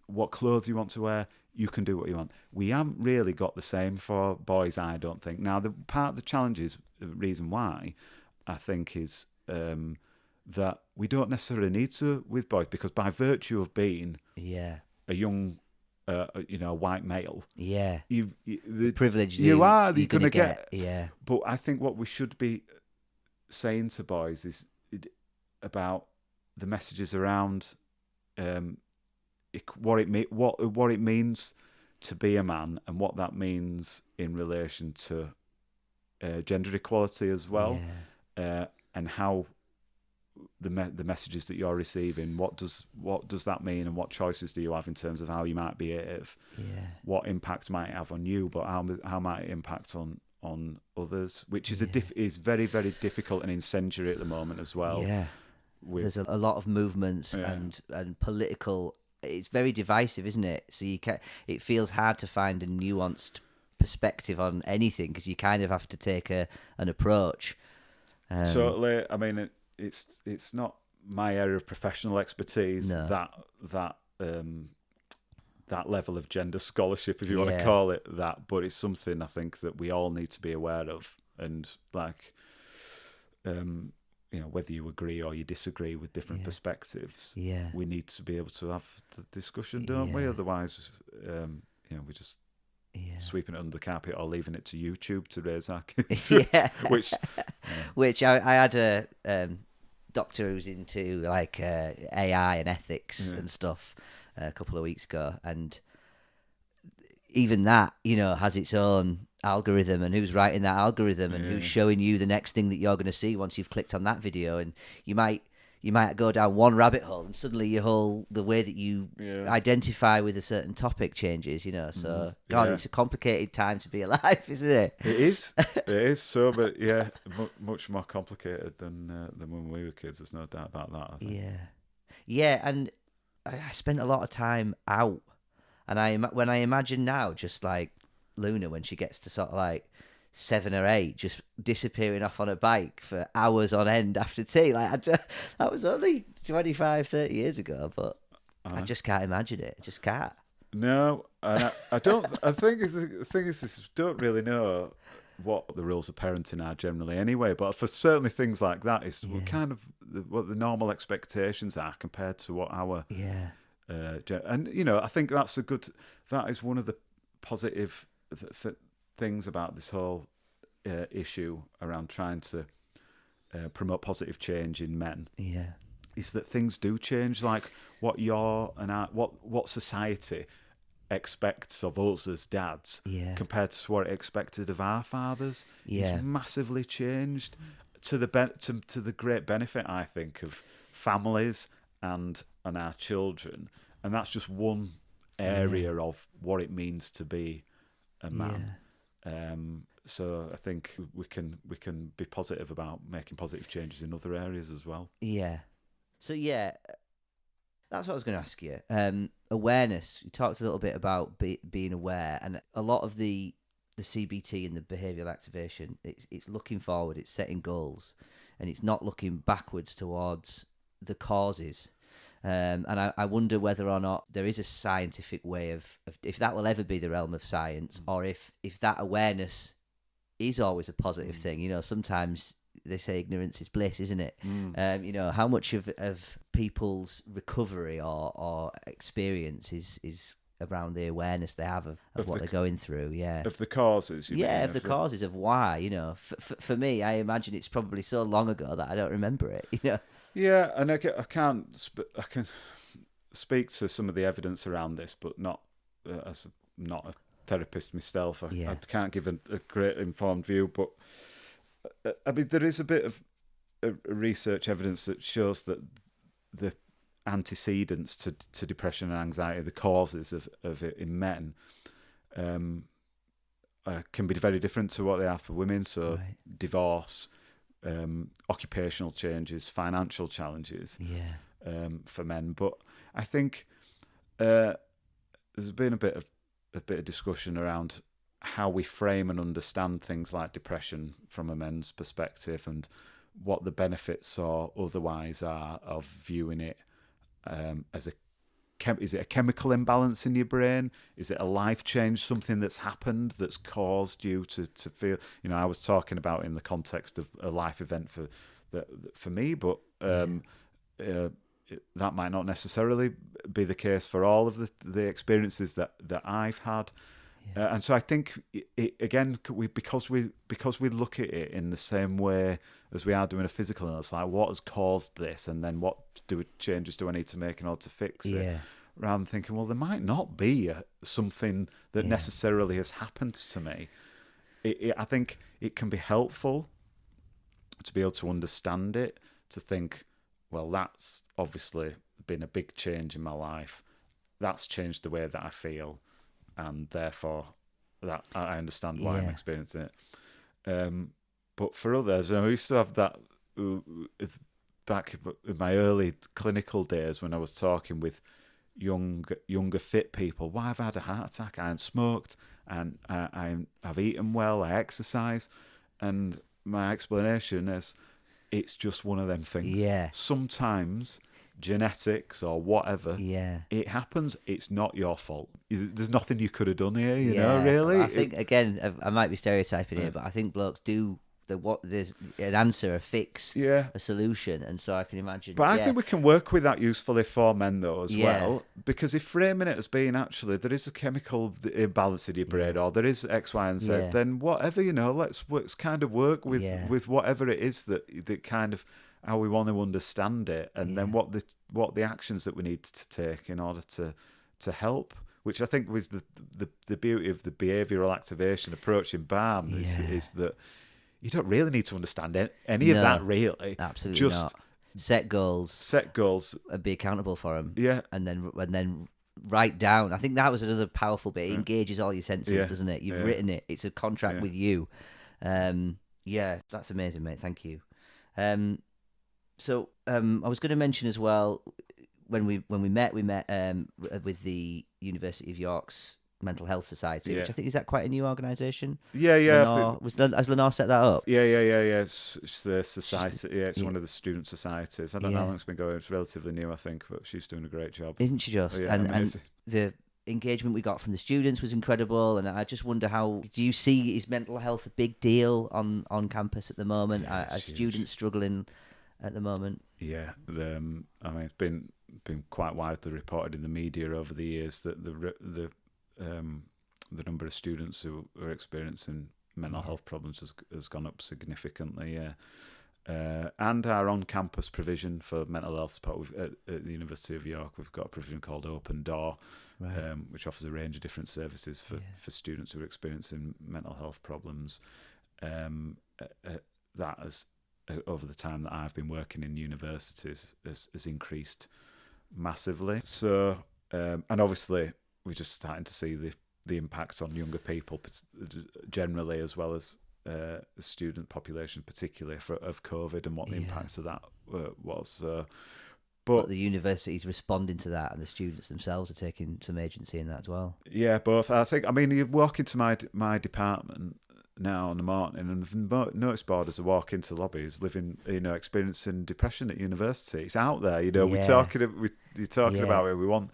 what clothes you want to wear, you can do what you want. We haven't really got the same for boys, I don't think. Now, the part of the challenge is the reason why I think is that we don't necessarily need to with boys, because by virtue of being a young, a white male, the privilege you're going to get. Yeah. But I think what we should be saying to boys is about the messages around what it means to be a man, and what that means in relation to gender equality as well, and how the messages that you're receiving, what does that mean, and what choices do you have in terms of how you might behave? What impact might it have on you, but how might it impact on others? Which is is very, very difficult and incendiary at the moment as well. There's a lot of movements and political. It's very divisive, isn't it? So it feels hard to find a nuanced perspective on anything, because you kind of have to take an approach. Totally. I mean, it's not my area of professional expertise. No. That level of gender scholarship, if you want to call it that, but it's something I think that we all need to be aware of, and whether you agree or you disagree with different perspectives, we need to be able to have the discussion, don't we? Otherwise, we're just sweeping it under the carpet or leaving it to YouTube to raise our kids. Which I had a doctor who's into AI and ethics and stuff a couple of weeks ago, and even that has its own algorithm, and who's writing that algorithm, and who's showing you the next thing that you're going to see once you've clicked on that video. And you might go down one rabbit hole, and suddenly the way that you identify with a certain topic changes, so it's a complicated time to be alive, isn't it? It is so, but much more complicated than when we were kids. There's no doubt about that, I think. And I spent a lot of time out, and when I imagine now, just like Luna, when she gets to sort of 7 or 8, just disappearing off on a bike for hours on end after tea. That was only 25, 30 years ago, but I just can't imagine it. I just can't. No, and I don't. I think the thing is, don't really know what the rules of parenting are generally anyway. But for certainly things like that, it's kind of what the normal expectations are compared to what our and I think that is one of the positive things about this whole issue around trying to promote positive change in men. Is that things do change, like what what society expects of us as dads compared to what it expected of our fathers. It's massively changed to the great benefit, I think, of families and our children, and that's just one area of what it means to be a man. So I think we can be positive about making positive changes in other areas as well. So that's what I was going to ask you. Awareness. You talked a little bit about being aware, and a lot of the CBT and the behavioural activation, it's looking forward, it's setting goals, and it's not looking backwards towards the causes. And I wonder whether or not there is a scientific way of if that will ever be the realm of science, or if that awareness is always a positive thing. You know, sometimes they say ignorance is bliss, isn't it? You know, how much of people's recovery or experience is around the awareness they have of what they're going through, of the causes, the causes of why, you know. For me, I imagine it's probably so long ago that I don't remember it, you know. Yeah, and I can speak to some of the evidence around this, but not as not a therapist myself. I can't give a great informed view, but I mean, there is a bit of research evidence that shows that the antecedents to depression and anxiety, the causes of it in men, can be very different to what they are for women. So divorce, occupational changes, financial challenges for men. But I think there's been a bit of discussion around how we frame and understand things like depression from a men's perspective, and what the benefits or otherwise are of viewing it as is it a chemical imbalance in your brain? Is it a life change, something that's happened that's caused you to feel? You know, I was talking about in the context of a life event for me, but that might not necessarily be the case for all of the experiences that I've had. And so I think because we look at it in the same way as we are doing a physical illness, like what has caused this, and then what changes do I need to make in order to fix it, rather than thinking, well, there might not be something that necessarily has happened to me. I think it can be helpful to be able to understand it, to think, well, that's obviously been a big change in my life. That's changed the way that I feel, and therefore that I understand why I'm experiencing it. But for others, I used to have that back in my early clinical days when I was talking with younger fit people. Why have I had a heart attack? I haven't smoked, and I've eaten well, I exercise, and my explanation is it's just one of them things. Yeah. Sometimes genetics or whatever, it happens. It's not your fault. There's nothing you could have done here, you know, really. I think, again, I might be stereotyping here, but I think blokes do there's an answer, a fix, a solution, and so I can imagine. But I think we can work with that usefully for men though as well, because if framing it as being actually there is a chemical imbalance in your brain, or there is X, Y, and Z, then whatever, you know, let's kind of work with whatever it is that kind of how we want to understand it, and then what the actions that we need to take in order to help. Which I think was the beauty of the behavioural activation approach in BAM is that you don't really need to understand any of that, really. Absolutely just not. Set goals, and be accountable for them. Yeah, and then write down. I think that was another powerful bit. It engages all your senses, doesn't it? You've written it. It's a contract with you. That's amazing, mate. Thank you. So I was going to mention as well, when we met with the University of York's Mental Health Society, which I think is that quite a new organisation. Has Lenore set that up? Yeah. It's the society. It's one of the student societies. I don't know how long it's been going. It's relatively new, I think, but she's doing a great job. Isn't she just? And the engagement we got from the students was incredible, and I just wonder, how do you see, is mental health a big deal on campus at the moment? Are students struggling at the moment? Yeah, I mean, it's been quite widely reported in the media over the years that the number of students who are experiencing mental health problems has gone up significantly. And our on-campus provision for mental health support at the University of York, we've got a provision called Open Door, which offers a range of different services for students who are experiencing mental health problems. That has, over the time that I've been working in universities, has increased massively. So, and obviously, we're just starting to see the impact on younger people generally, as well as the student population, particularly of COVID, and what the impact of that was. But the university's responding to that, and the students themselves are taking some agency in that as well. Yeah, both. I think. I mean, you walk into my department, now in the morning, and the notice board as I walk into the lobby is living, experiencing depression at university. It's out there, You're talking about it. We want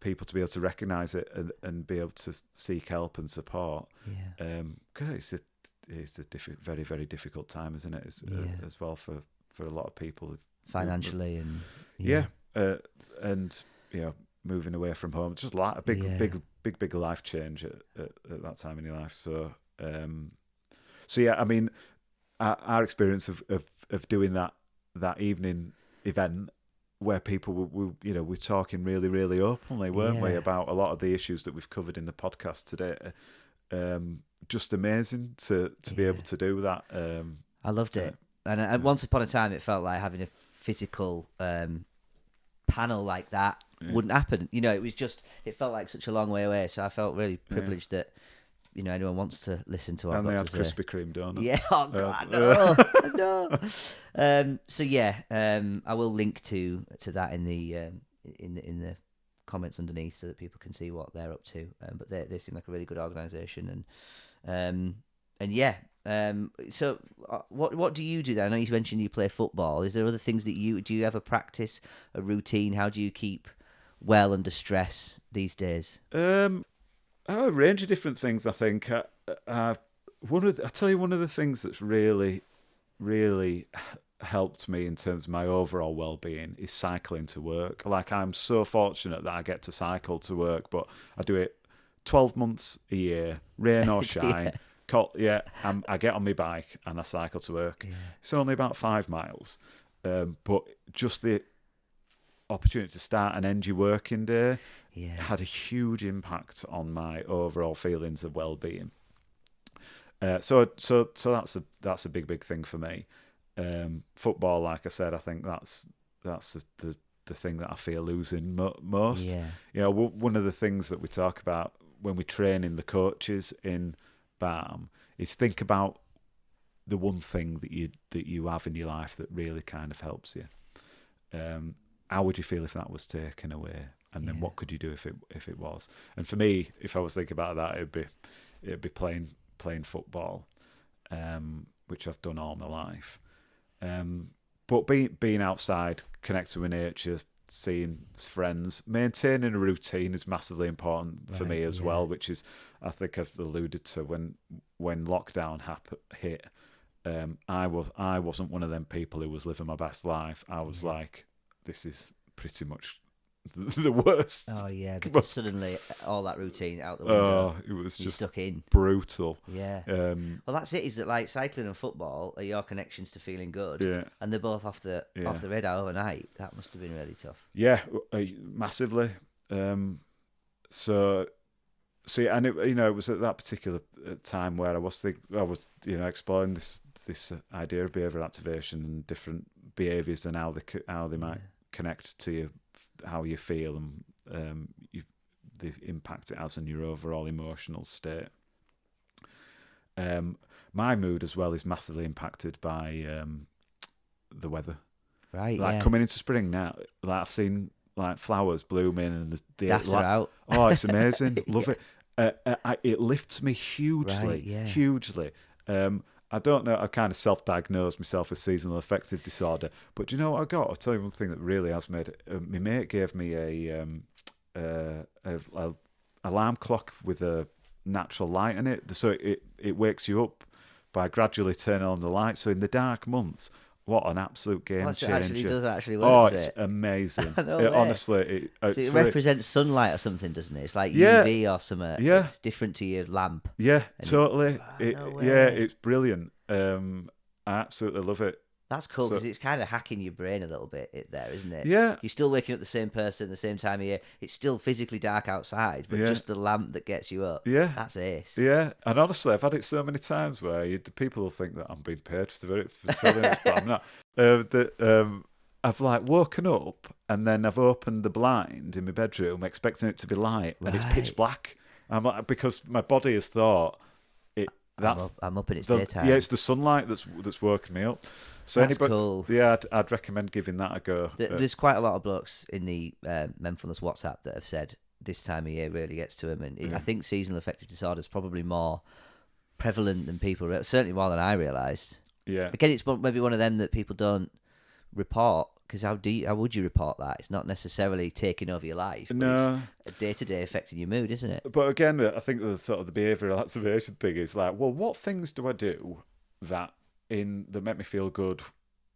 people to be able to recognise it and be able to seek help and support. Because it's a very, very difficult time, isn't it? As well for a lot of people financially and and moving away from home, just like a big life change at that time in your life. So I mean, our experience of doing that evening event where people we're talking really, really openly, weren't we, about a lot of the issues that we've covered in the podcast today. Just amazing to be able to do that. I loved it, and once upon a time, it felt like having a physical panel like that wouldn't happen. It felt like such a long way away. So I felt really privileged that anyone wants to listen to our. And they had Krispy Kreme donuts. Yeah, oh God, no. I will link to that in the comments underneath so that people can see what they're up to. But they seem like a really good organisation, so what do you do there? I know you mentioned you play football. Is there other things that do you have a practice, a routine? How do you keep well under stress these days? A range of different things, I think. I'll tell you one of the things that's really, really helped me in terms of my overall well-being is cycling to work. Like, I'm so fortunate that I get to cycle to work, but I do it 12 months a year, rain or shine. I get on my bike and I cycle to work. It's only about 5 miles, but just the opportunity to start and end your working day had a huge impact on my overall feelings of well-being. So that's a big thing for me. Football, like I said, I think that's the thing that I fear losing most. One of the things that we talk about when we train in the coaches in BAM is think about the one thing that you have in your life that really kind of helps you. How would you feel if that was taken away? And then what could you do if it was? And for me, if I was thinking about that, it'd be playing football, which I've done all my life. But being outside, connecting with nature, seeing friends, maintaining a routine is massively important for me as well, which is, I think I've alluded to when lockdown hit. I wasn't one of them people who was living my best life. I was like, this is pretty much the worst. Oh yeah, because suddenly all that routine out the window. Oh, it was just stuck in. Brutal. Yeah. Well, that's it. Is that like cycling and football are your connections to feeling good? Yeah. And they're both off the radar overnight. That must have been really tough. Yeah, massively. So yeah, and it was at that particular time where I was exploring this idea of behavioural activation and different behaviours and how they might connect to you, how you feel, and the impact it has on your overall emotional state. My mood as well is massively impacted by the weather. Right. Like coming into spring now, like I've seen like flowers blooming and the daffs are out. Oh, it's amazing. Love it. It lifts me hugely. Right, hugely. I don't know. I kind of self-diagnosed myself with seasonal affective disorder, but do you know what I got? I'll tell you one thing that really has made it. My mate gave me a alarm clock with a natural light in it, so it wakes you up by gradually turning on the light. So in the dark months, what an absolute game changer! It does actually work. Oh, it's amazing. Honestly, it represents sunlight or something, doesn't it? It's like UV or something. Yeah, it's different to your lamp. Yeah, totally. It's brilliant. I absolutely love it. That's cool because it's kind of hacking your brain a little bit there, isn't it? Yeah. You're still waking up the same person, the same time of year. It's still physically dark outside, but just the lamp that gets you up. Yeah. That's ace. Yeah. And honestly, I've had it so many times where the people will think that I'm being paid for selling it, but I'm not. I've like woken up and then I've opened the blind in my bedroom expecting it to be light and it's pitch black. I'm like, because my body has thought I'm up in its daytime. Yeah, it's the sunlight that's woken me up. So that's cool. Yeah, I'd recommend giving that a go. There's quite a lot of blokes in the Menfulness WhatsApp that have said this time of year really gets to them, and I think seasonal affective disorder is probably more prevalent than people, certainly more than I realised. Yeah. Again, it's maybe one of them that people don't report, because how would you report that? It's not necessarily taking over your life, but No. it's day-to-day affecting your mood, isn't it? But again, I think the sort of the behavioural activation thing is like, well, what things do I do that make me feel good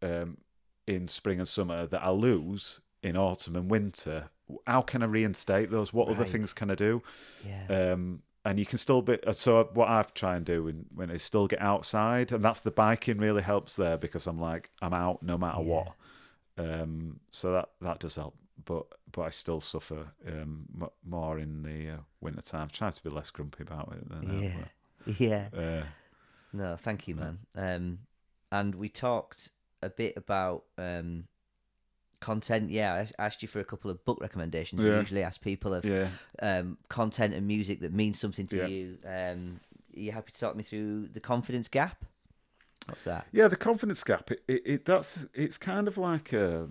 in spring and summer that I lose in autumn and winter? How can I reinstate those? What other things can I do? Yeah. And you can still be. So what I've tried and do when I still get outside, and that's the biking really helps there, because I'm out no matter what. So that does help. But I still suffer more in the winter time. I've tried to be less grumpy about it than No, thank you, man. And we talked a bit about content. Yeah, I asked you for a couple of book recommendations. We usually ask people of content and music that means something to you. Are you happy to talk me through The Confidence Gap? What's that? Yeah, The Confidence Gap. It's kind of like a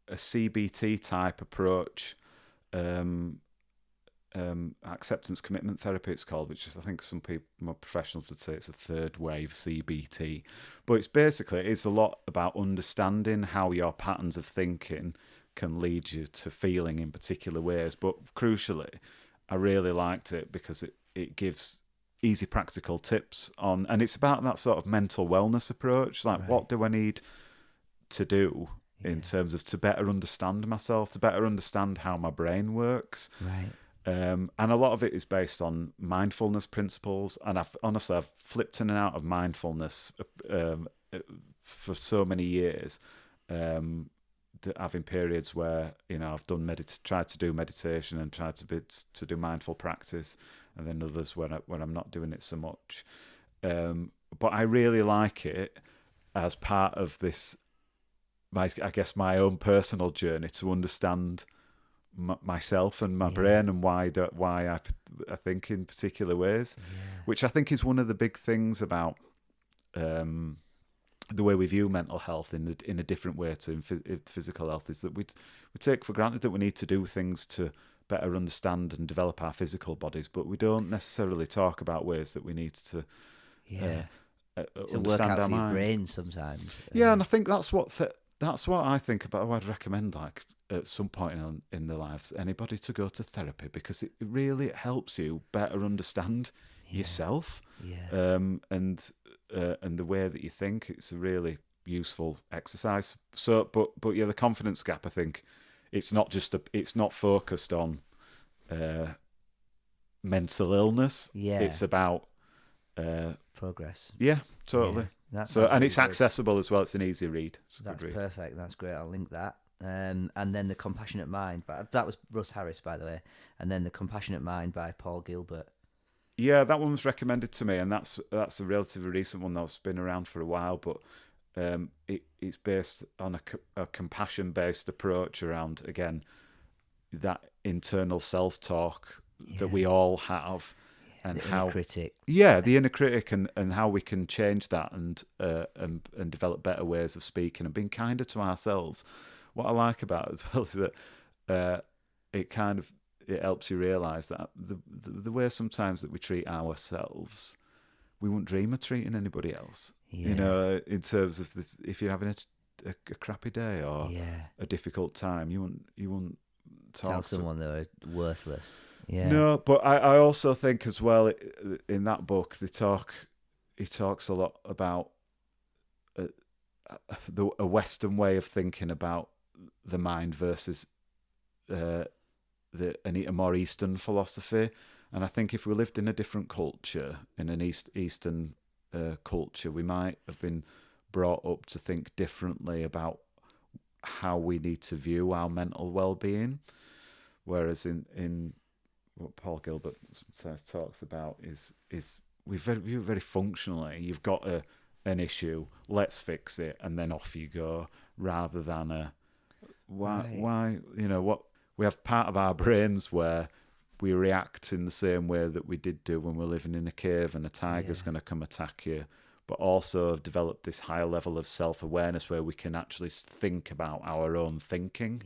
CBT type approach. Acceptance commitment therapy it's called, which is, I think some people, more professionals would say it's a third wave CBT, but it's a lot about understanding how your patterns of thinking can lead you to feeling in particular ways. But crucially, I really liked it because it gives easy practical tips on, and it's about that sort of mental wellness approach, like what do I need to do in terms of to better understand myself, to better understand how my brain works. Right. And a lot of it is based on mindfulness principles. And I've flipped in and out of mindfulness for so many years, having periods where I've done tried to do meditation and tried to do mindful practice, and then others when I'm not doing it so much. But I really like it as part of this, my own personal journey to understand myself and my brain, and why I think in particular ways, which I think is one of the big things about the way we view mental health in a different way to physical health, is that we take for granted that we need to do things to better understand and develop our physical bodies, but we don't necessarily talk about ways that we need to understand work out our for mind. your brain sometimes. And I think that's what I think about. I'd recommend, like, at some point in their lives, anybody to go to therapy, because it really helps you better understand yourself and the way that you think. It's a really useful exercise. So, but The Confidence Gap, I think it's not focused on mental illness. It's about progress. Yeah, totally. And it's accessible as well. It's an easy read. That's perfect. That's great. I'll link that. And then The Compassionate Mind, that was Russ Harris, by the way. And then The Compassionate Mind by Paul Gilbert. Yeah, that one was recommended to me, and that's a relatively recent one that's been around for a while. But it's based on a compassion-based approach around, again, that internal self-talk that we all have. And the inner critic. Yeah, the inner critic, and how we can change that and develop better ways of speaking and being kinder to ourselves. What I like about it as well is that it helps you realise that the way sometimes that we treat ourselves, we wouldn't dream of treating anybody else. Yeah. In terms of if you're having a crappy day or a difficult time, you wouldn't tell someone they're worthless. Yeah. No, but I also think as well in that book he talks a lot about a Western way of thinking about the mind versus a more Eastern philosophy. And I think if we lived in a different culture, in an Eastern culture, we might have been brought up to think differently about how we need to view our mental well-being. Whereas in what Paul Gilbert talks about is we view very functionally. You've got an issue, let's fix it, and then off you go, rather than why what we have part of our brains where we react in the same way that we did do when we're living in a cave and a tiger's going to come attack you, but also have developed this higher level of self-awareness where we can actually think about our own thinking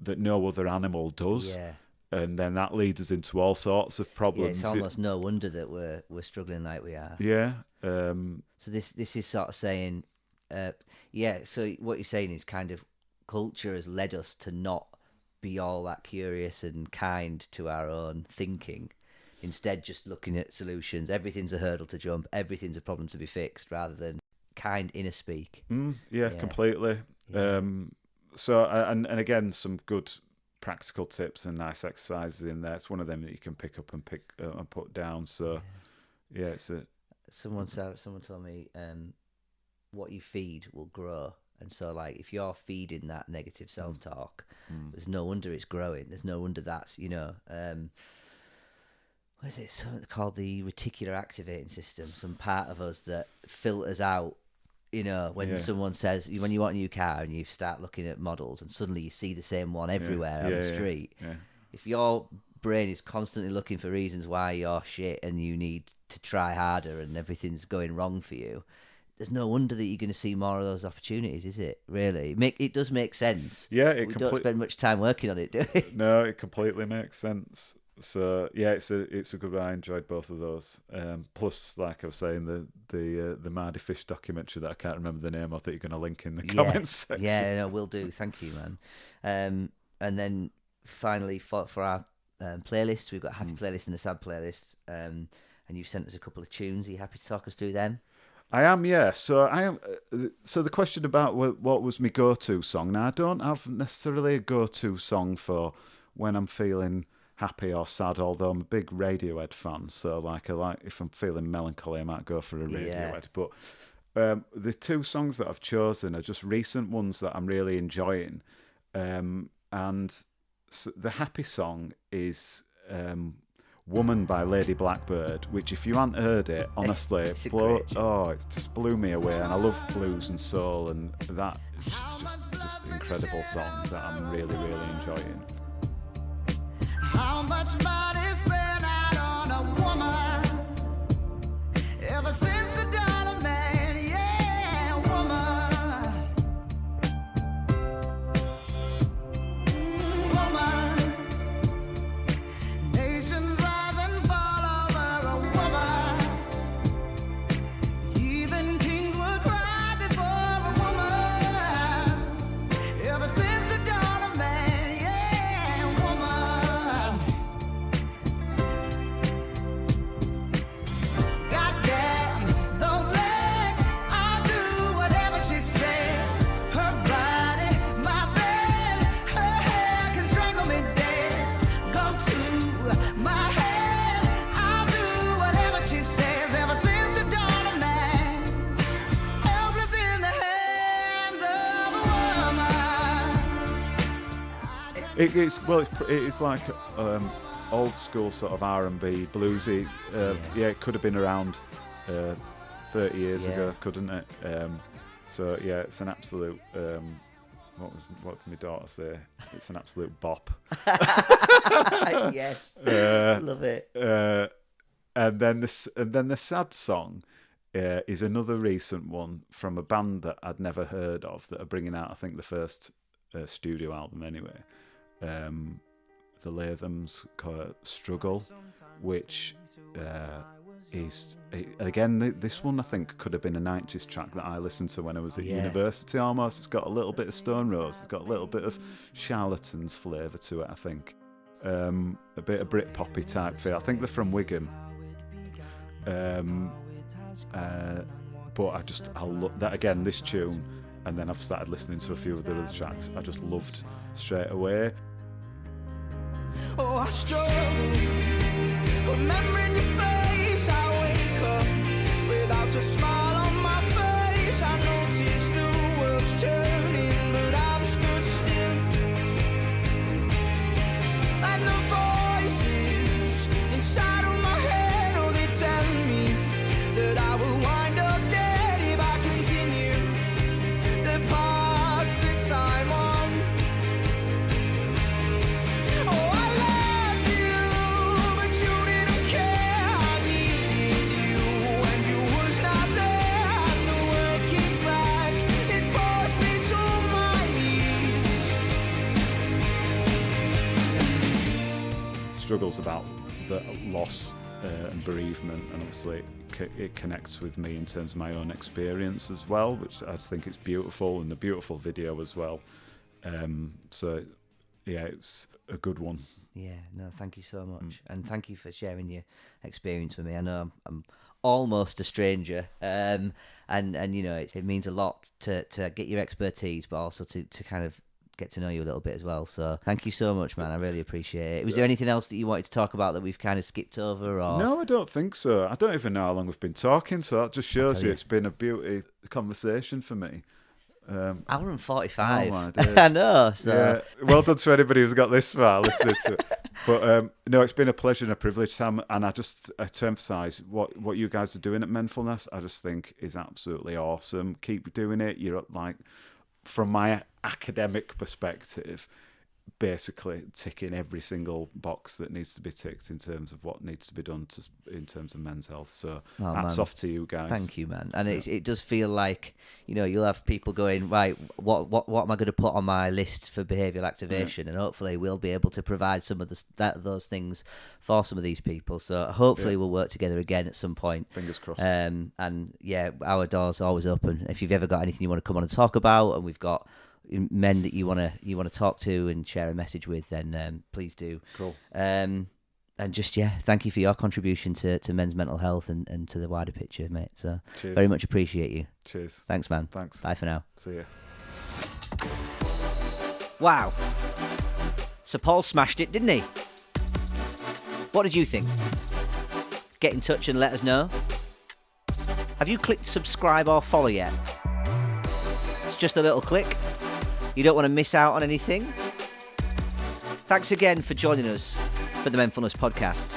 that no other animal does. Yeah. And then that leads us into all sorts of problems. Yeah, it's almost no wonder that we're struggling like we are. Yeah. So this is sort of saying, so what you're saying is kind of culture has led us to not be all that curious and kind to our own thinking. Instead, just looking at solutions. Everything's a hurdle to jump. Everything's a problem to be fixed, rather than kind inner speak. Yeah, completely. Yeah. So, and again, some good practical tips and nice exercises in there. It's one of them that you can pick up and put down. So, yeah, it's a. Someone told me, what you feed will grow. And so, like, if you're feeding that negative self-talk, there's no wonder it's growing. There's no wonder that's, what is it? Something called the reticular activating system. Some part of us that filters out, when someone says, when you want a new car and you start looking at models and suddenly you see the same one everywhere on the street. Yeah. If your brain is constantly looking for reasons why you're shit and you need to try harder and everything's going wrong for you, there's no wonder that you're going to see more of those opportunities, is it? Really, it does make sense. Yeah, we don't spend much time working on it, do we? No, it completely makes sense. So yeah, it's a good one. I enjoyed both of those. Plus, like I was saying, the Mardy Fish documentary that I can't remember the name of that you're going to link in the comments section. Yeah, no, will do. Thank you, man. And then finally for our playlists, we've got a happy playlist and a sad playlist. And you've sent us a couple of tunes. Are you happy to talk us through them? I am, yeah. So I am. So the question about what was my go-to song? Now I don't have necessarily a go-to song for when I'm feeling happy or sad. Although I'm a big Radiohead fan, so I like if I'm feeling melancholy, I might go for a Radiohead. But the two songs that I've chosen are just recent ones that I'm really enjoying, and so the happy song is. Woman by Lady Blackbird, which if you haven't heard it, honestly, it just blew me away. And I love blues and soul, and that is just an incredible song that I'm really, really enjoying. How much money spent out on a woman ever since the dollar man, yeah, woman. Woman. Nations rise and fall over a woman. Even kings will cry before a woman. Ever since the dollar man, yeah, woman. Goddamn, those legs, I'll do whatever she says. Her body, my bed, her hair can strangle me dead. Go to my head, I'll do whatever she says. Ever since the dollar man, helpless in the hands of a woman. It's like old school sort of R&B bluesy. It could have been around 30 years ago, couldn't it? So yeah, it's an absolute. What did my daughter say? It's an absolute bop. Yes, love it. And then the sad song is another recent one from a band that I'd never heard of that are bringing out, I think, the first studio album anyway. The Lathams called Struggle, which is again this one I think could have been a 90s track that I listened to when I was at university almost. It's got a little bit of Stone Roses, it's got a little bit of Charlatans flavour to it, I think. A bit of Britpoppy type feel. I think they're from Wigan. But I love that again, this tune, and then I've started listening to a few of the other tracks. I just loved straight away. Oh, I struggle, remembering your face. I wake up without a smile on my face. I notice the world's turning, but I'm stood still. And the voices inside of my head, oh, they tell me that I will wind up dead if I continue the path that I'm on. Oh, I loved you, but you didn't care. struggles about the loss and bereavement, and obviously it connects with me in terms of my own experience as well, which I just think it's beautiful, and a beautiful video as well. So yeah, it's a good one. Yeah, no, thank you so much, and thank you for sharing your experience with me. I know I'm almost a stranger, and you know it means a lot to get your expertise, but also to kind of get to know you a little bit as well. So thank you so much, man. I really appreciate it. Was there anything else that you wanted to talk about that we've kind of skipped over? Or No, I don't think so. I don't even know how long we've been talking, so that just shows you it's been a beauty conversation for me. Hour and 45. Oh my days. I know. So. Yeah, well done to anybody who's got this far listening to it. But no, it's been a pleasure and a privilege, Sam. And I just to emphasise what you guys are doing at Menfulness, I just think is absolutely awesome. Keep doing it. You're like, from my academic perspective, basically ticking every single box that needs to be ticked in terms of what needs to be done in terms of men's health. So hats off to you guys. Thank you, man. And it does feel like, you know, you'll have people going, right, what am I going to put on my list for behavioural activation? And hopefully we'll be able to provide some of those things for some of these people. So hopefully we'll work together again at some point. Fingers crossed. And yeah, our door's always open. If you've ever got anything you want to come on and talk about, and we've got men that you want to talk to and share a message with, then please do. Cool. And just thank you for your contribution to men's mental health and to the wider picture, mate. So cheers. Very much appreciate you. Cheers. Thanks, man. Thanks. Bye for now. See ya. Wow. So Paul smashed it, didn't he? What did you think? Get in touch and let us know. Have you clicked subscribe or follow yet? It's just a little click. You don't want to miss out on anything. Thanks again for joining us for the Menfulness Podcast.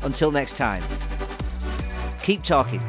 Until next time, keep talking.